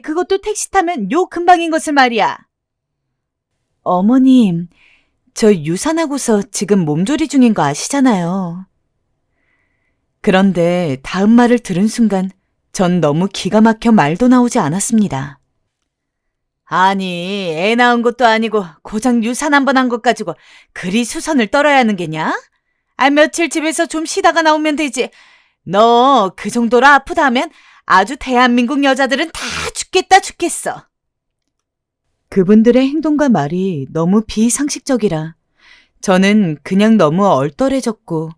그것도 택시 타면 요 근방인 것을 말이야. 어머님, 저 유산하고서 지금 몸조리 중인 거 아시잖아요. 그런데 다음 말을 들은 순간 전 너무 기가 막혀 말도 나오지 않았습니다. 아니, 애 낳은 것도 아니고 고작 유산 한 번 한 것 가지고 그리 수선을 떨어야 하는 게냐? 며칠 집에서 좀 쉬다가 나오면 되지. 너 그 정도로 아프다 하면 아주 대한민국 여자들은 다 죽겠다 죽겠어. 그분들의 행동과 말이 너무 비상식적이라 저는 그냥 너무 얼떨해졌고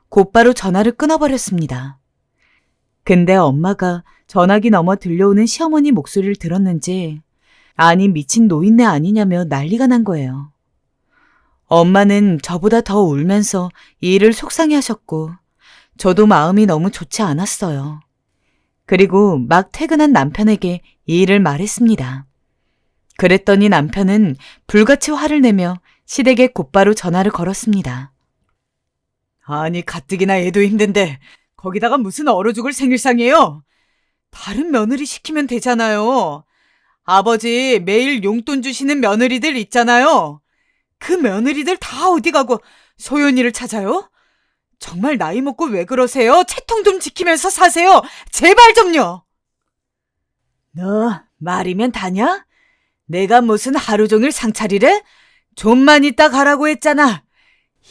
곧바로 전화를 끊어버렸습니다. 근데 엄마가 전화기 넘어 들려오는 시어머니 목소리를 들었는지 아니 미친 노인네 아니냐며 난리가 난 거예요. 엄마는 저보다 더 울면서 이 일을 속상해하셨고 저도 마음이 너무 좋지 않았어요. 그리고 막 퇴근한 남편에게 이 일을 말했습니다. 그랬더니 남편은 불같이 화를 내며 시댁에 곧바로 전화를 걸었습니다. 아니 가뜩이나 애도 힘든데 거기다가 무슨 얼어 죽을 생일상이에요? 다른 며느리 시키면 되잖아요. 아버지 매일 용돈 주시는 며느리들 있잖아요. 그 며느리들 다 어디 가고 소연이를 찾아요? 정말 나이 먹고 왜 그러세요? 채통 좀 지키면서 사세요. 제발 좀요. 너 말이면 다냐? 내가 무슨 하루 종일 상차리래? 좀만 있다 가라고 했잖아.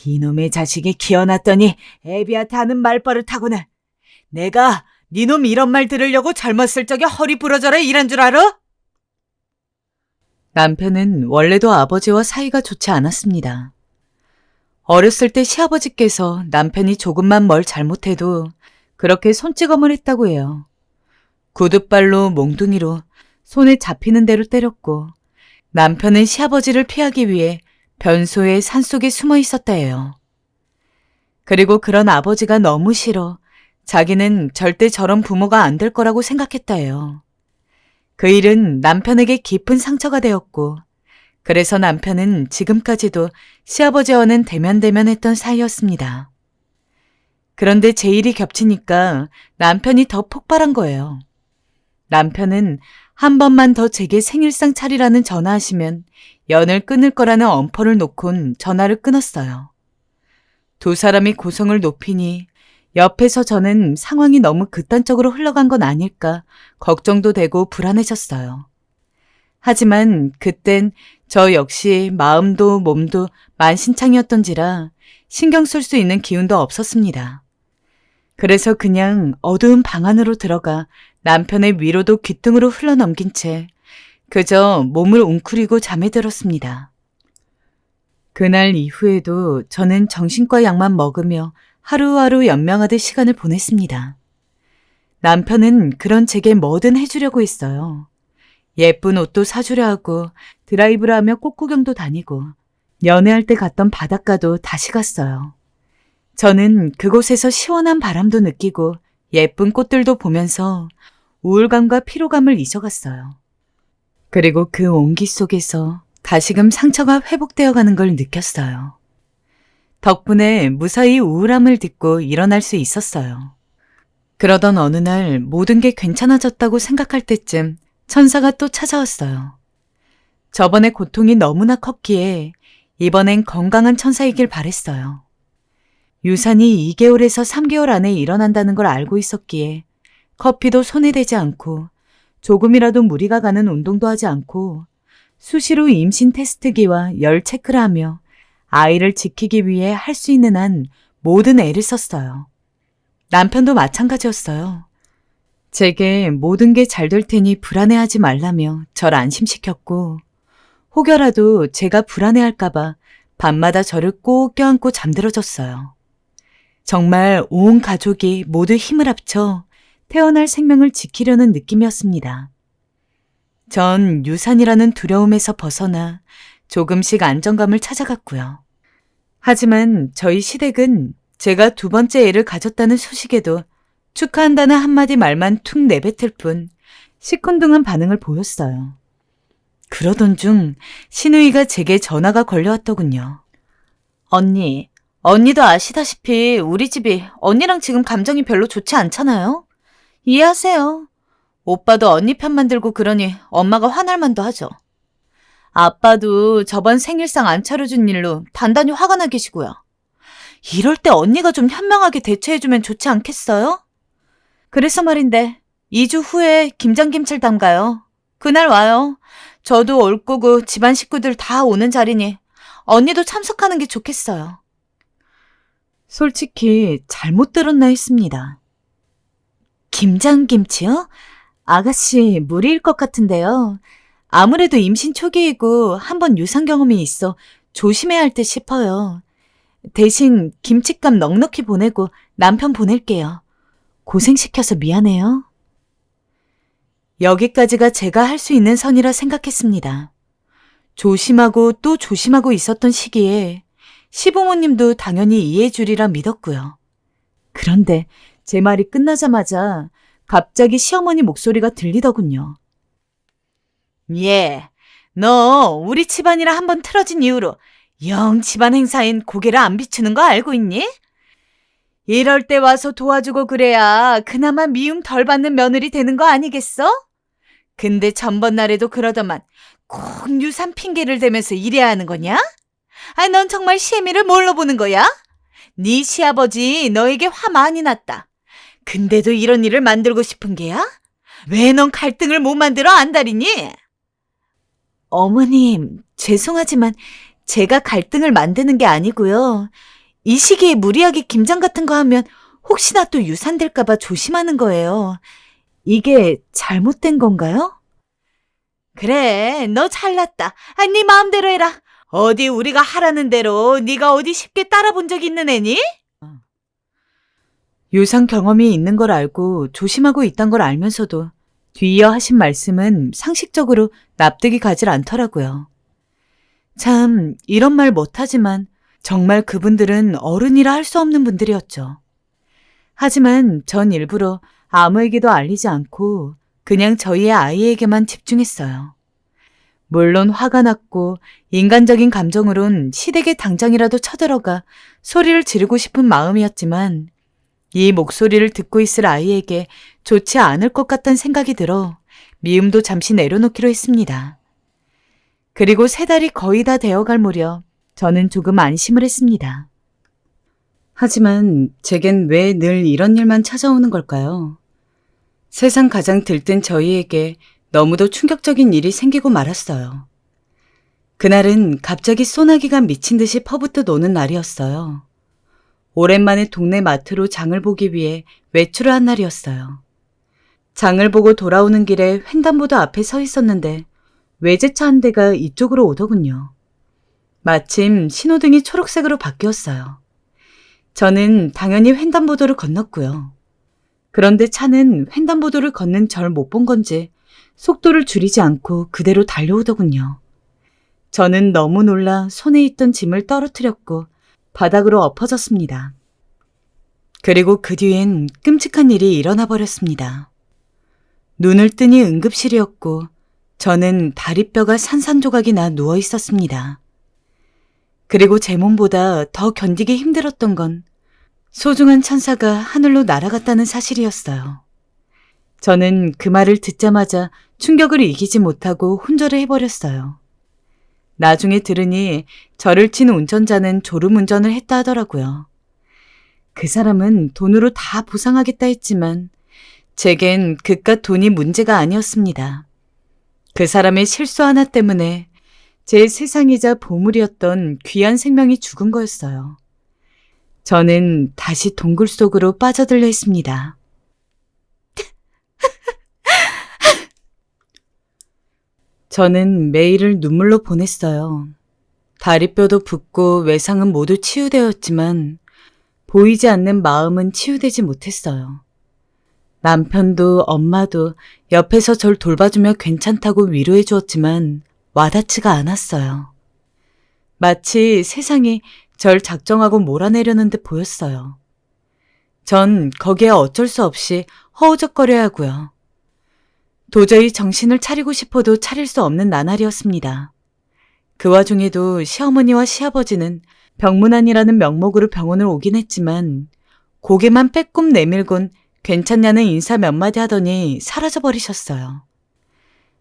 이놈의 자식이 기어났더니 애비한테 하는 말버릇하고는. 내가 니놈 이런 말 들으려고 젊었을 적에 허리 부러져라 일한 줄 알아? 남편은 원래도 아버지와 사이가 좋지 않았습니다. 어렸을 때 시아버지께서 남편이 조금만 뭘 잘못해도 그렇게 손찌검을 했다고 해요. 구둣발로 몽둥이로 손에 잡히는 대로 때렸고 남편은 시아버지를 피하기 위해 변소의 산속에 숨어 있었다 해요. 그리고 그런 아버지가 너무 싫어 자기는 절대 저런 부모가 안 될 거라고 생각했다 해요. 그 일은 남편에게 깊은 상처가 되었고 그래서 남편은 지금까지도 시아버지와는 대면대면했던 사이였습니다. 그런데 제 일이 겹치니까 남편이 더 폭발한 거예요. 남편은 한 번만 더 제게 생일상 차리라는 전화하시면 연을 끊을 거라는 엄포를 놓곤 전화를 끊었어요. 두 사람이 고성을 높이니 옆에서 저는 상황이 너무 극단적으로 흘러간 건 아닐까 걱정도 되고 불안해졌어요. 하지만 그땐 저 역시 마음도 몸도 만신창이었던지라 신경 쓸 수 있는 기운도 없었습니다. 그래서 그냥 어두운 방 안으로 들어가 남편의 위로도 귓등으로 흘러넘긴 채 그저 몸을 웅크리고 잠에 들었습니다. 그날 이후에도 저는 정신과 약만 먹으며 하루하루 연명하듯 시간을 보냈습니다. 남편은 그런 제게 뭐든 해주려고 했어요. 예쁜 옷도 사주려 하고 드라이브를 하며 꽃구경도 다니고 연애할 때 갔던 바닷가도 다시 갔어요. 저는 그곳에서 시원한 바람도 느끼고 예쁜 꽃들도 보면서 우울감과 피로감을 잊어갔어요. 그리고 그 온기 속에서 다시금 상처가 회복되어 가는 걸 느꼈어요. 덕분에 무사히 우울함을 딛고 일어날 수 있었어요. 그러던 어느 날 모든 게 괜찮아졌다고 생각할 때쯤 천사가 또 찾아왔어요. 저번에 고통이 너무나 컸기에 이번엔 건강한 천사이길 바랬어요. 유산이 2개월에서 3개월 안에 일어난다는 걸 알고 있었기에 커피도 손에 대지 않고 조금이라도 무리가 가는 운동도 하지 않고 수시로 임신 테스트기와 열 체크를 하며 아이를 지키기 위해 할 수 있는 한 모든 애를 썼어요. 남편도 마찬가지였어요. 제게 모든 게 잘 될 테니 불안해하지 말라며 절 안심시켰고 혹여라도 제가 불안해할까봐 밤마다 저를 꼭 껴안고 잠들어줬어요. 정말 온 가족이 모두 힘을 합쳐 태어날 생명을 지키려는 느낌이었습니다. 전 유산이라는 두려움에서 벗어나 조금씩 안정감을 찾아갔고요. 하지만 저희 시댁은 제가 두 번째 애를 가졌다는 소식에도 축하한다는 한마디 말만 툭 내뱉을 뿐 시큰둥한 반응을 보였어요. 그러던 중 신우이가 제게 전화가 걸려왔더군요. 언니, 언니도 아시다시피 우리 집이 언니랑 지금 감정이 별로 좋지 않잖아요? 이해하세요. 오빠도 언니 편만 들고 그러니 엄마가 화날 만도 하죠. 아빠도 저번 생일상 안 차려준 일로 단단히 화가 나 계시고요. 이럴 때 언니가 좀 현명하게 대처해주면 좋지 않겠어요? 그래서 말인데 2주 후에 김장김치를 담가요. 그날 와요. 저도 올 거고 집안 식구들 다 오는 자리니 언니도 참석하는 게 좋겠어요. 솔직히 잘못 들었나 했습니다. 김장김치요? 아가씨 무리일 것 같은데요. 아무래도 임신 초기이고 한번 유산 경험이 있어 조심해야 할 듯 싶어요. 대신 김칫값 넉넉히 보내고 남편 보낼게요. 고생시켜서 미안해요. 여기까지가 제가 할 수 있는 선이라 생각했습니다. 조심하고 또 조심하고 있었던 시기에 시부모님도 당연히 이해해 주리라 믿었고요. 그런데 제 말이 끝나자마자 갑자기 시어머니 목소리가 들리더군요. 예, 너 우리 집안이라 한번 틀어진 이후로 영 집안 행사인 고개를 안 비추는 거 알고 있니? 이럴 때 와서 도와주고 그래야 그나마 미움 덜 받는 며느리 되는 거 아니겠어? 근데 전번날에도 그러더만 꼭 유산 핑계를 대면서 이래야 하는 거냐? 아, 넌 정말 시애미를 뭘로 보는 거야? 네 시아버지 너에게 화 많이 났다. 근데도 이런 일을 만들고 싶은 게야? 왜 넌 갈등을 못 만들어 안달이니? 어머님, 죄송하지만 제가 갈등을 만드는 게 아니고요. 이 시기에 무리하게 김장 같은 거 하면 혹시나 또 유산될까 봐 조심하는 거예요. 이게 잘못된 건가요? 그래, 너 잘났다. 아, 네 마음대로 해라. 어디 우리가 하라는 대로 네가 어디 쉽게 따라본 적 있는 애니? 유산 경험이 있는 걸 알고 조심하고 있단 걸 알면서도 뒤이어 하신 말씀은 상식적으로 납득이 가질 않더라고요. 참, 이런 말 못하지만 정말 그분들은 어른이라 할 수 없는 분들이었죠. 하지만 전 일부러 아무에게도 알리지 않고 그냥 저희의 아이에게만 집중했어요. 물론 화가 났고 인간적인 감정으론 시댁의 당장이라도 쳐들어가 소리를 지르고 싶은 마음이었지만 이 목소리를 듣고 있을 아이에게 좋지 않을 것 같다는 생각이 들어 미움도 잠시 내려놓기로 했습니다. 그리고 3달이 거의 다 되어갈 무렵 저는 조금 안심을 했습니다. 하지만 제겐 왜 늘 이런 일만 찾아오는 걸까요? 세상 가장 들뜬 저희에게 너무도 충격적인 일이 생기고 말았어요. 그날은 갑자기 소나기가 미친 듯이 퍼붓듯 오는 날이었어요. 오랜만에 동네 마트로 장을 보기 위해 외출을 한 날이었어요. 장을 보고 돌아오는 길에 횡단보도 앞에 서 있었는데 외제차 한 대가 이쪽으로 오더군요. 마침 신호등이 초록색으로 바뀌었어요. 저는 당연히 횡단보도를 건넜고요. 그런데 차는 횡단보도를 걷는 절 못 본 건지 속도를 줄이지 않고 그대로 달려오더군요. 저는 너무 놀라 손에 있던 짐을 떨어뜨렸고 바닥으로 엎어졌습니다. 그리고 그 뒤엔 끔찍한 일이 일어나 버렸습니다. 눈을 뜨니 응급실이었고 저는 다리뼈가 산산조각이 나 누워 있었습니다. 그리고 제 몸보다 더 견디기 힘들었던 건 소중한 천사가 하늘로 날아갔다는 사실이었어요. 저는 그 말을 듣자마자 충격을 이기지 못하고 혼절을 해버렸어요. 나중에 들으니 저를 친 운전자는 졸음운전을 했다 하더라고요. 그 사람은 돈으로 다 보상하겠다 했지만 제겐 그깟 돈이 문제가 아니었습니다. 그 사람의 실수 하나 때문에 제 세상이자 보물이었던 귀한 생명이 죽은 거였어요. 저는 다시 동굴 속으로 빠져들려 했습니다. 저는 매일을 눈물로 보냈어요. 다리뼈도 붓고 외상은 모두 치유되었지만 보이지 않는 마음은 치유되지 못했어요. 남편도 엄마도 옆에서 절 돌봐주며 괜찮다고 위로해 주었지만 와닿지가 않았어요. 마치 세상이 절 작정하고 몰아내려는 듯 보였어요. 전 거기에 어쩔 수 없이 허우적거려야 하고요. 도저히 정신을 차리고 싶어도 차릴 수 없는 나날이었습니다. 그 와중에도 시어머니와 시아버지는 병문안이라는 명목으로 병원을 오긴 했지만 고개만 빼꼼 내밀곤 괜찮냐는 인사 몇 마디 하더니 사라져버리셨어요.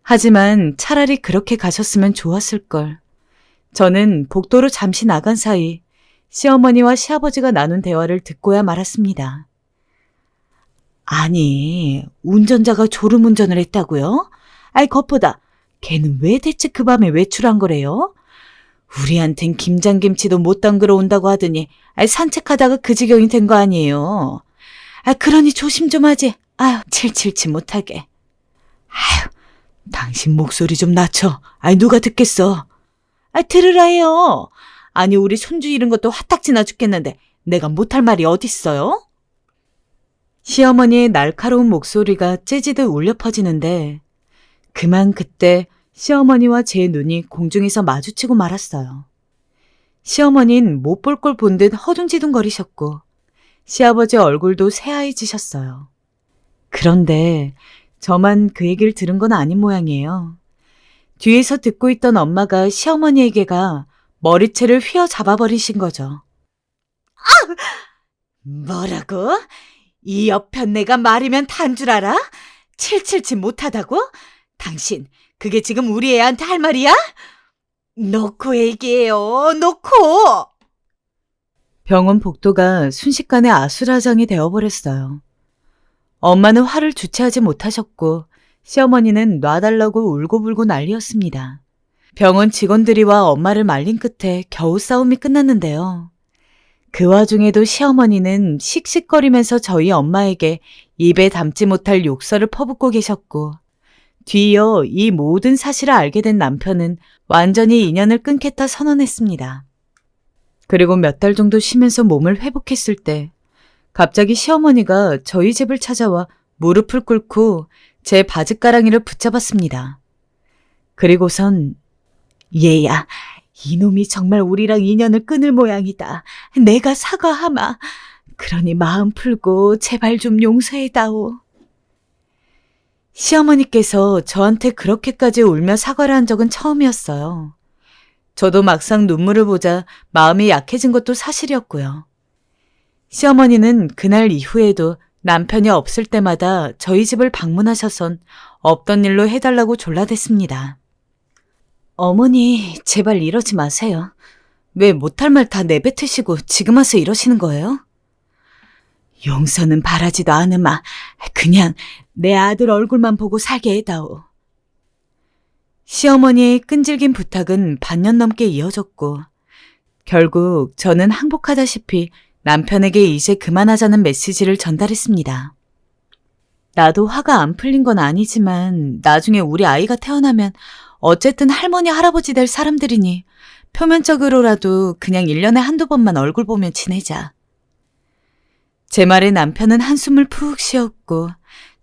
하지만 차라리 그렇게 가셨으면 좋았을걸. 저는 복도로 잠시 나간 사이 시어머니와 시아버지가 나눈 대화를 듣고야 말았습니다. 아니, 운전자가 졸음운전을 했다고요? 아이, 겉보다 걔는 왜 대체 그 밤에 외출한 거래요? 우리한텐 김장김치도 못 담그러 온다고 하더니 산책하다가 그 지경이 된 거 아니에요. 그러니 조심 좀 하지. 아유, 칠칠치 못하게. 아유, 당신 목소리 좀 낮춰. 누가 듣겠어. 들으라 해요. 아니, 우리 손주 잃은 것도 화딱지나 죽겠는데 내가 못할 말이 어딨어요? 시어머니의 날카로운 목소리가 째지듯 울려 퍼지는데 그만 그때 시어머니와 제 눈이 공중에서 마주치고 말았어요. 시어머니는 못 볼 걸 본 듯 허둥지둥거리셨고 시아버지 얼굴도 새하얘지셨어요. 그런데 저만 그 얘기를 들은 건 아닌 모양이에요. 뒤에서 듣고 있던 엄마가 시어머니에게가 머리채를 휘어잡아버리신 거죠. 뭐라고? 이 여편네가 말이면 단줄 알아? 칠칠치 못하다고? 당신 그게 지금 우리 애한테 할 말이야? 놓고 얘기해요. 놓고. 병원 복도가 순식간에 아수라장이 되어버렸어요. 엄마는 화를 주체하지 못하셨고 시어머니는 놔달라고 울고불고 난리였습니다. 병원 직원들이와 엄마를 말린 끝에 겨우 싸움이 끝났는데요. 그 와중에도 시어머니는 씩씩거리면서 저희 엄마에게 입에 담지 못할 욕설을 퍼붓고 계셨고 뒤이어 이 모든 사실을 알게 된 남편은 완전히 인연을 끊겠다 선언했습니다. 그리고 몇 달 정도 쉬면서 몸을 회복했을 때 갑자기 시어머니가 저희 집을 찾아와 무릎을 꿇고 제 바짓가랑이를 붙잡았습니다. 그리고선 얘야, 이놈이 정말 우리랑 인연을 끊을 모양이다. 내가 사과하마. 그러니 마음 풀고 제발 좀 용서해다오. 시어머니께서 저한테 그렇게까지 울며 사과를 한 적은 처음이었어요. 저도 막상 눈물을 보자 마음이 약해진 것도 사실이었고요. 시어머니는 그날 이후에도 남편이 없을 때마다 저희 집을 방문하셔선 없던 일로 해달라고 졸라댔습니다. 어머니, 제발 이러지 마세요. 왜 못할 말 다 내뱉으시고 지금 와서 이러시는 거예요? 용서는 바라지도 않으마. 그냥 내 아들 얼굴만 보고 살게 해다오. 시어머니의 끈질긴 부탁은 반년 넘게 이어졌고 결국 저는 항복하다시피 남편에게 이제 그만하자는 메시지를 전달했습니다. 나도 화가 안 풀린 건 아니지만 나중에 우리 아이가 태어나면 어쨌든 할머니 할아버지 될 사람들이니 표면적으로라도 그냥 1년에 한두 번만 얼굴 보면 지내자. 제 말에 남편은 한숨을 푹 쉬었고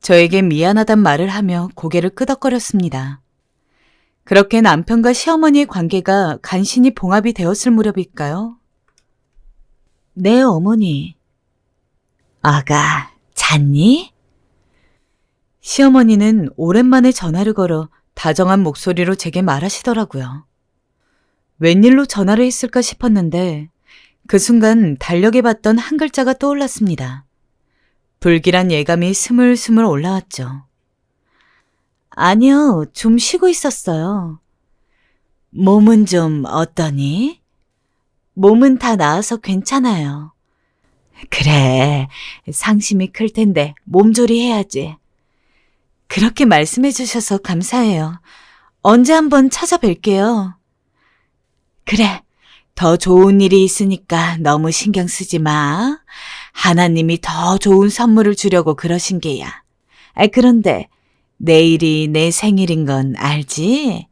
저에게 미안하단 말을 하며 고개를 끄덕거렸습니다. 그렇게 남편과 시어머니의 관계가 간신히 봉합이 되었을 무렵일까요? 네, 어머니. 아가, 잤니? 시어머니는 오랜만에 전화를 걸어 다정한 목소리로 제게 말하시더라고요. 웬일로 전화를 했을까 싶었는데 그 순간 달력에 봤던 한 글자가 떠올랐습니다. 불길한 예감이 스물스물 올라왔죠. 아니요, 좀 쉬고 있었어요. 몸은 좀 어떠니? 몸은 다 나아서 괜찮아요. 그래, 상심이 클 텐데 몸조리 해야지. 그렇게 말씀해 주셔서 감사해요. 언제 한번 찾아뵐게요. 그래, 더 좋은 일이 있으니까 너무 신경 쓰지 마. 하나님이 더 좋은 선물을 주려고 그러신 게야. 그런데 내일이 내 생일인 건 알지?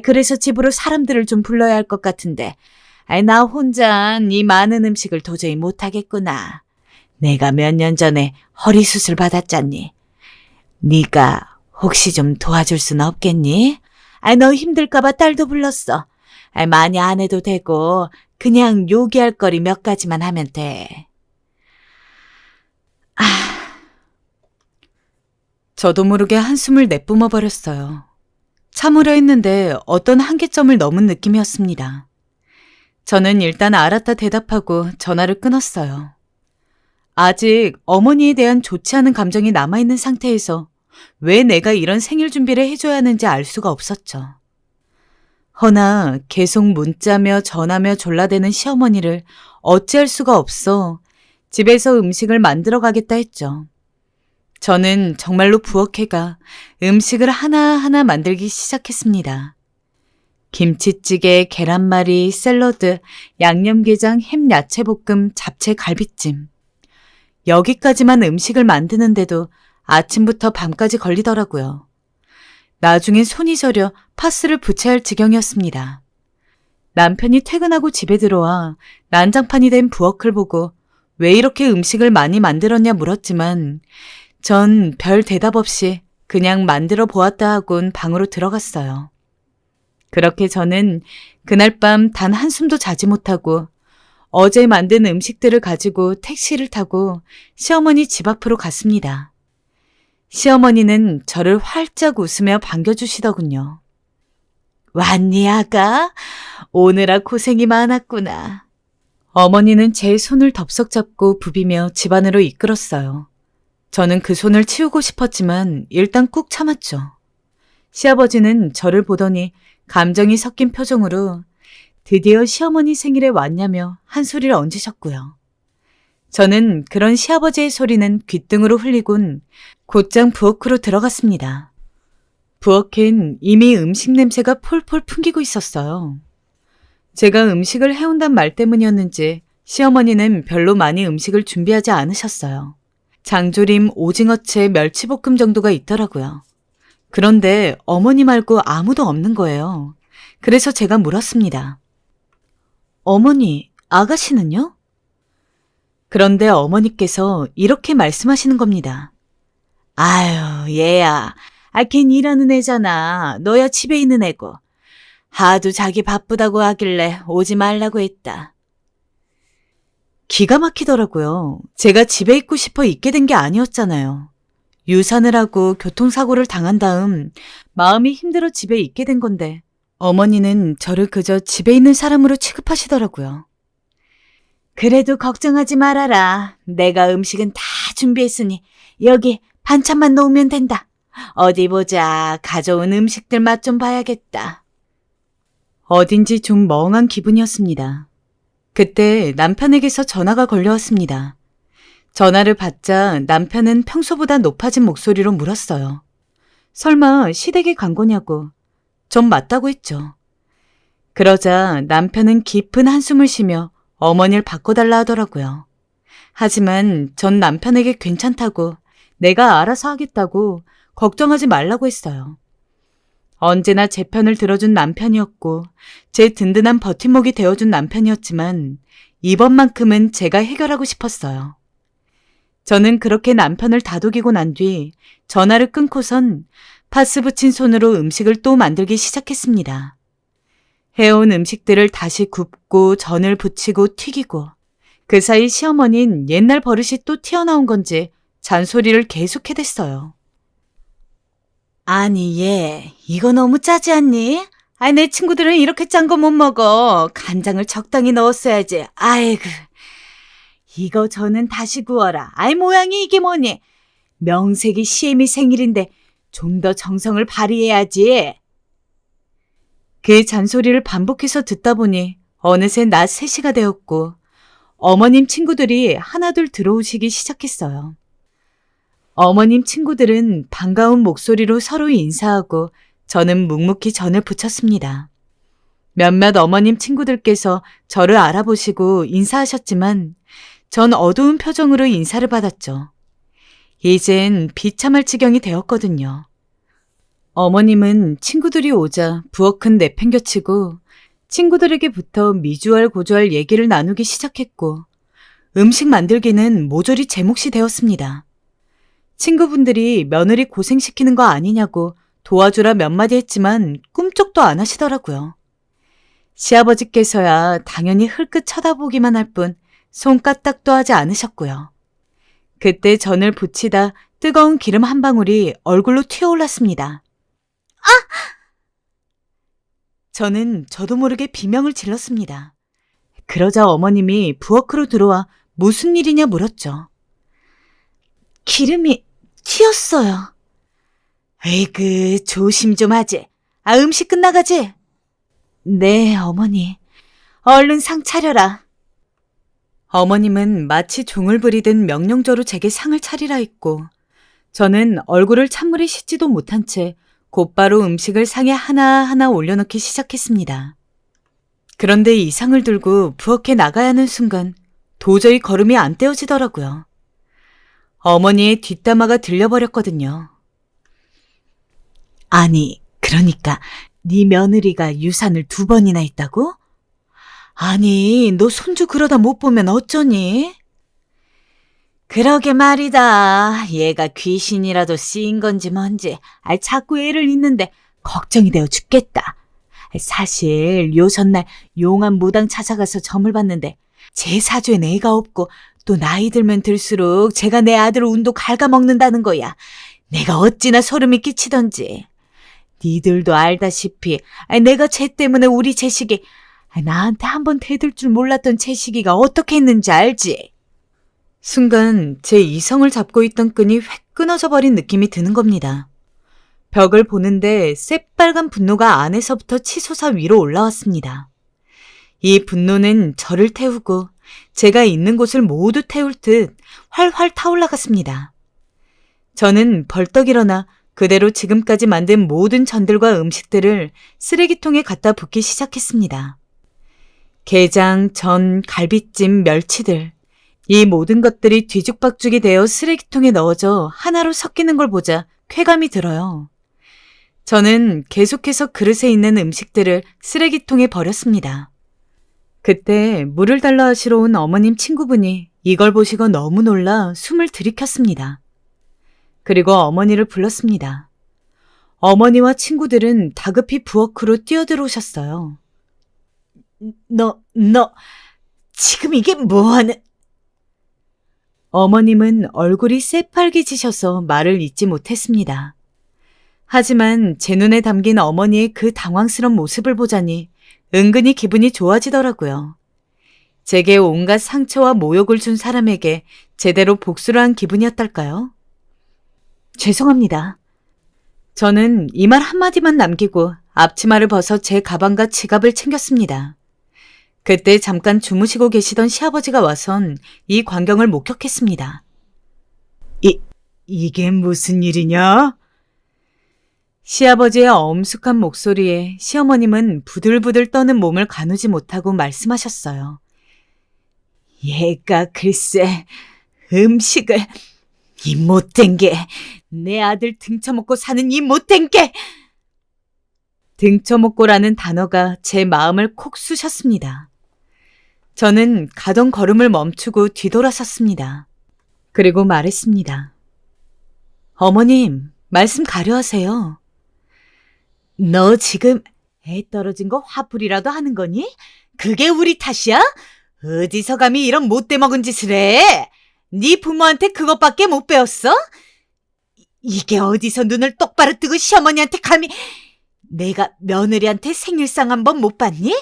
그래서 집으로 사람들을 좀 불러야 할 것 같은데 나 혼자 이 많은 음식을 도저히 못하겠구나. 내가 몇 년 전에 허리 수술 받았잖니. 네가 혹시 좀 도와줄 순 없겠니? 너 힘들까 봐 딸도 불렀어. 많이 안 해도 되고 그냥 요기할 거리 몇 가지만 하면 돼. 저도 모르게 한숨을 내뿜어 버렸어요. 참으려 했는데 어떤 한계점을 넘은 느낌이었습니다. 저는 일단 알았다 대답하고 전화를 끊었어요. 아직 어머니에 대한 좋지 않은 감정이 남아있는 상태에서 왜 내가 이런 생일 준비를 해줘야 하는지 알 수가 없었죠. 허나 계속 문자며 전화며 졸라대는 시어머니를 어찌할 수가 없어 집에서 음식을 만들어 가겠다 했죠. 저는 정말로 부엌에가 음식을 하나하나 만들기 시작했습니다. 김치찌개, 계란말이, 샐러드, 양념게장, 햄 야채볶음, 잡채 갈비찜. 여기까지만 음식을 만드는데도 아침부터 밤까지 걸리더라고요. 나중엔 손이 저려 파스를 부쳐야 할 지경이었습니다. 남편이 퇴근하고 집에 들어와 난장판이 된 부엌을 보고 왜 이렇게 음식을 많이 만들었냐 물었지만 전 별 대답 없이 그냥 만들어 보았다 하곤 방으로 들어갔어요. 그렇게 저는 그날 밤 단 한숨도 자지 못하고 어제 만든 음식들을 가지고 택시를 타고 시어머니 집 앞으로 갔습니다. 시어머니는 저를 활짝 웃으며 반겨주시더군요. 왔니, 아가? 오느라 고생이 많았구나. 어머니는 제 손을 덥석 잡고 부비며 집 안으로 이끌었어요. 저는 그 손을 치우고 싶었지만 일단 꾹 참았죠. 시아버지는 저를 보더니 감정이 섞인 표정으로 드디어 시어머니 생일에 왔냐며 한 소리를 얹으셨고요. 저는 그런 시아버지의 소리는 귓등으로 흘리곤 곧장 부엌으로 들어갔습니다. 부엌엔 이미 음식 냄새가 폴폴 풍기고 있었어요. 제가 음식을 해온단 말 때문이었는지 시어머니는 별로 많이 음식을 준비하지 않으셨어요. 장조림, 오징어채, 멸치볶음 정도가 있더라고요. 그런데 어머니 말고 아무도 없는 거예요. 그래서 제가 물었습니다. 어머니, 아가씨는요? 그런데 어머니께서 이렇게 말씀하시는 겁니다. 아유, 얘야. 걔 일하는 애잖아. 너야 집에 있는 애고. 하도 자기 바쁘다고 하길래 오지 말라고 했다. 기가 막히더라고요. 제가 집에 있고 싶어 있게 된 게 아니었잖아요. 유산을 하고 교통사고를 당한 다음 마음이 힘들어 집에 있게 된 건데 어머니는 저를 그저 집에 있는 사람으로 취급하시더라고요. 그래도 걱정하지 말아라. 내가 음식은 다 준비했으니 여기 반찬만 놓으면 된다. 어디 보자. 가져온 음식들 맛 좀 봐야겠다. 어딘지 좀 멍한 기분이었습니다. 그때 남편에게서 전화가 걸려왔습니다. 전화를 받자 남편은 평소보다 높아진 목소리로 물었어요. 설마 시댁에 간 거냐고. 전 맞다고 했죠. 그러자 남편은 깊은 한숨을 쉬며 어머니를 바꿔달라 하더라고요. 하지만 전 남편에게 괜찮다고 내가 알아서 하겠다고 걱정하지 말라고 했어요. 언제나 제 편을 들어준 남편이었고 제 든든한 버팀목이 되어준 남편이었지만 이번만큼은 제가 해결하고 싶었어요. 저는 그렇게 남편을 다독이고 난 뒤 전화를 끊고선 파스 붙인 손으로 음식을 또 만들기 시작했습니다. 해온 음식들을 다시 굽고 전을 부치고 튀기고 그 사이 시어머니는 옛날 버릇이 또 튀어나온 건지 잔소리를 계속 해댔어요. 아니 얘 이거 너무 짜지 않니? 내 친구들은 이렇게 짠 거 못 먹어. 간장을 적당히 넣었어야지. 아이고 이거 저는 다시 구워라. 모양이 이게 뭐니? 명색이 시애미 생일인데 좀 더 정성을 발휘해야지. 그 잔소리를 반복해서 듣다 보니 어느새 낮 3시가 되었고 어머님 친구들이 하나둘 들어오시기 시작했어요. 어머님 친구들은 반가운 목소리로 서로 인사하고 저는 묵묵히 전을 부쳤습니다. 몇몇 어머님 친구들께서 저를 알아보시고 인사하셨지만 전 어두운 표정으로 인사를 받았죠. 이젠 비참할 지경이 되었거든요. 어머님은 친구들이 오자 부엌은 내팽겨치고 친구들에게부터 미주알 고주알 얘기를 나누기 시작했고 음식 만들기는 모조리 제 몫이 되었습니다. 친구분들이 며느리 고생시키는 거 아니냐고 도와주라 몇 마디 했지만 꿈쩍도 안 하시더라고요. 시아버지께서야 당연히 흘끗 쳐다보기만 할 뿐 손까딱도 하지 않으셨고요. 그때 전을 부치다 뜨거운 기름 한 방울이 얼굴로 튀어올랐습니다. 저는 저도 모르게 비명을 질렀습니다. 그러자 어머님이 부엌으로 들어와 무슨 일이냐 물었죠. 기름이 튀었어요. 에이그, 조심 좀 하지. 음식 끝나가지? 네, 어머니. 얼른 상 차려라. 어머님은 마치 종을 부리듯 명령조로 제게 상을 차리라 했고, 저는 얼굴을 찬물에 씻지도 못한 채 곧바로 음식을 상에 하나하나 올려놓기 시작했습니다. 그런데 이 상을 들고 부엌에 나가야 하는 순간 도저히 걸음이 안 떼어지더라고요. 어머니의 뒷담화가 들려버렸거든요. 아니, 그러니까 네 며느리가 유산을 2번이나 있다고? 아니, 너 손주 그러다 못 보면 어쩌니? 그러게 말이다. 얘가 귀신이라도 쓰인 건지 뭔지 자꾸 애를 잊는데 걱정이 되어 죽겠다. 사실 요 전날 용암 무당 찾아가서 점을 봤는데 제 사주엔 애가 없고 또 나이 들면 들수록 제가 내 아들 운도 갉아먹는다는 거야. 내가 어찌나 소름이 끼치던지. 니들도 알다시피 내가 쟤 때문에 우리 재식이 나한테 한번 대들 줄 몰랐던 재식이가 어떻게 했는지 알지? 순간 제 이성을 잡고 있던 끈이 획 끊어져 버린 느낌이 드는 겁니다. 벽을 보는데 새빨간 분노가 안에서부터 치솟아 위로 올라왔습니다. 이 분노는 저를 태우고 제가 있는 곳을 모두 태울 듯 활활 타올라갔습니다. 저는 벌떡 일어나 그대로 지금까지 만든 모든 전들과 음식들을 쓰레기통에 갖다 붓기 시작했습니다. 게장, 전, 갈비찜, 멸치들, 이 모든 것들이 뒤죽박죽이 되어 쓰레기통에 넣어져 하나로 섞이는 걸 보자 쾌감이 들어요. 저는 계속해서 그릇에 있는 음식들을 쓰레기통에 버렸습니다. 그때 물을 달라 하시러 온 어머님 친구분이 이걸 보시고 너무 놀라 숨을 들이켰습니다. 그리고 어머니를 불렀습니다. 어머니와 친구들은 다급히 부엌으로 뛰어들어오셨어요. 너, 지금 이게 뭐하는... 어머님은 얼굴이 새빨개지셔서 말을 잇지 못했습니다. 하지만 제 눈에 담긴 어머니의 그 당황스런 모습을 보자니 은근히 기분이 좋아지더라고요. 제게 온갖 상처와 모욕을 준 사람에게 제대로 복수를 한 기분이었달까요? 죄송합니다. 저는 이 말 한마디만 남기고 앞치마를 벗어 제 가방과 지갑을 챙겼습니다. 그때 잠깐 주무시고 계시던 시아버지가 와선 이 광경을 목격했습니다. 이게 무슨 일이냐? 시아버지의 엄숙한 목소리에 시어머님은 부들부들 떠는 몸을 가누지 못하고 말씀하셨어요. 얘가 글쎄 음식을... 이 못된 게, 내 아들 등쳐먹고 사는 이 못된 게! 등쳐먹고라는 단어가 제 마음을 콕 쑤셨습니다. 저는 가던 걸음을 멈추고 뒤돌아섰습니다. 그리고 말했습니다. 어머님, 말씀 가려하세요. 너 지금 애 떨어진 거 화풀이라도 하는 거니? 그게 우리 탓이야? 어디서 감히 이런 못돼 먹은 짓을 해? 네 부모한테 그것밖에 못 배웠어? 이게 어디서 눈을 똑바로 뜨고 시어머니한테 감히... 내가 며느리한테 생일상 한번 못 봤니?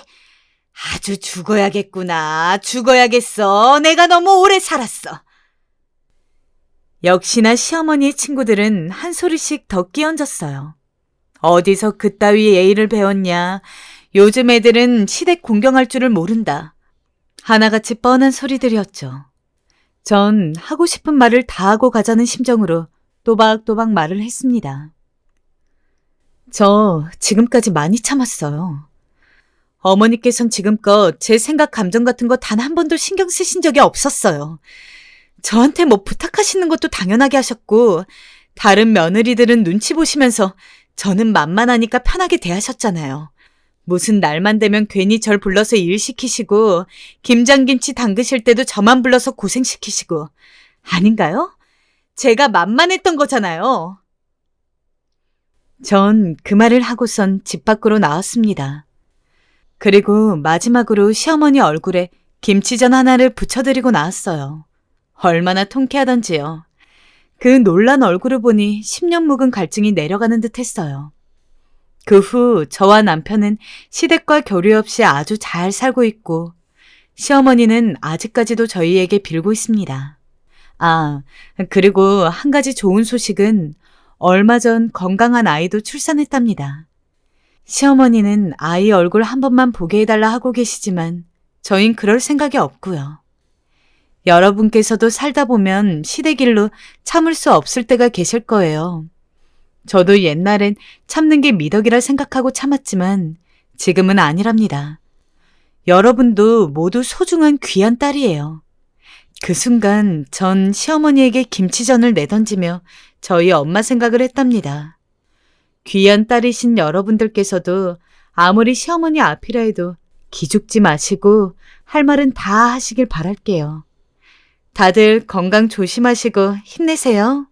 아주 죽어야겠구나. 죽어야겠어. 내가 너무 오래 살았어. 역시나 시어머니의 친구들은 한 소리씩 더 끼얹었어요. 어디서 그따위 예의를 배웠냐. 요즘 애들은 시댁 공경할 줄을 모른다. 하나같이 뻔한 소리들이었죠. 전 하고 싶은 말을 다 하고 가자는 심정으로 또박또박 말을 했습니다. 저 지금까지 많이 참았어요. 어머니께선 지금껏 제 생각 감정 같은 거 단 한 번도 신경 쓰신 적이 없었어요. 저한테 뭐 부탁하시는 것도 당연하게 하셨고 다른 며느리들은 눈치 보시면서 저는 만만하니까 편하게 대하셨잖아요. 무슨 날만 되면 괜히 절 불러서 일 시키시고 김장김치 담그실 때도 저만 불러서 고생시키시고 아닌가요? 제가 만만했던 거잖아요. 전 그 말을 하고선 집 밖으로 나왔습니다. 그리고 마지막으로 시어머니 얼굴에 김치전 하나를 붙여드리고 나왔어요. 얼마나 통쾌하던지요. 그 놀란 얼굴을 보니 10년 묵은 갈증이 내려가는 듯 했어요. 그 후 저와 남편은 시댁과 교류 없이 아주 잘 살고 있고 시어머니는 아직까지도 저희에게 빌고 있습니다. 아, 그리고 한 가지 좋은 소식은 얼마 전 건강한 아이도 출산했답니다. 시어머니는 아이 얼굴 한 번만 보게 해달라 하고 계시지만 저흰 그럴 생각이 없고요. 여러분께서도 살다 보면 시댁일로 참을 수 없을 때가 계실 거예요. 저도 옛날엔 참는 게 미덕이라 생각하고 참았지만 지금은 아니랍니다. 여러분도 모두 소중한 귀한 딸이에요. 그 순간 전 시어머니에게 김치전을 내던지며 저희 엄마 생각을 했답니다. 귀한 딸이신 여러분들께서도 아무리 시어머니 앞이라 해도 기죽지 마시고 할 말은 다 하시길 바랄게요. 다들 건강 조심하시고 힘내세요.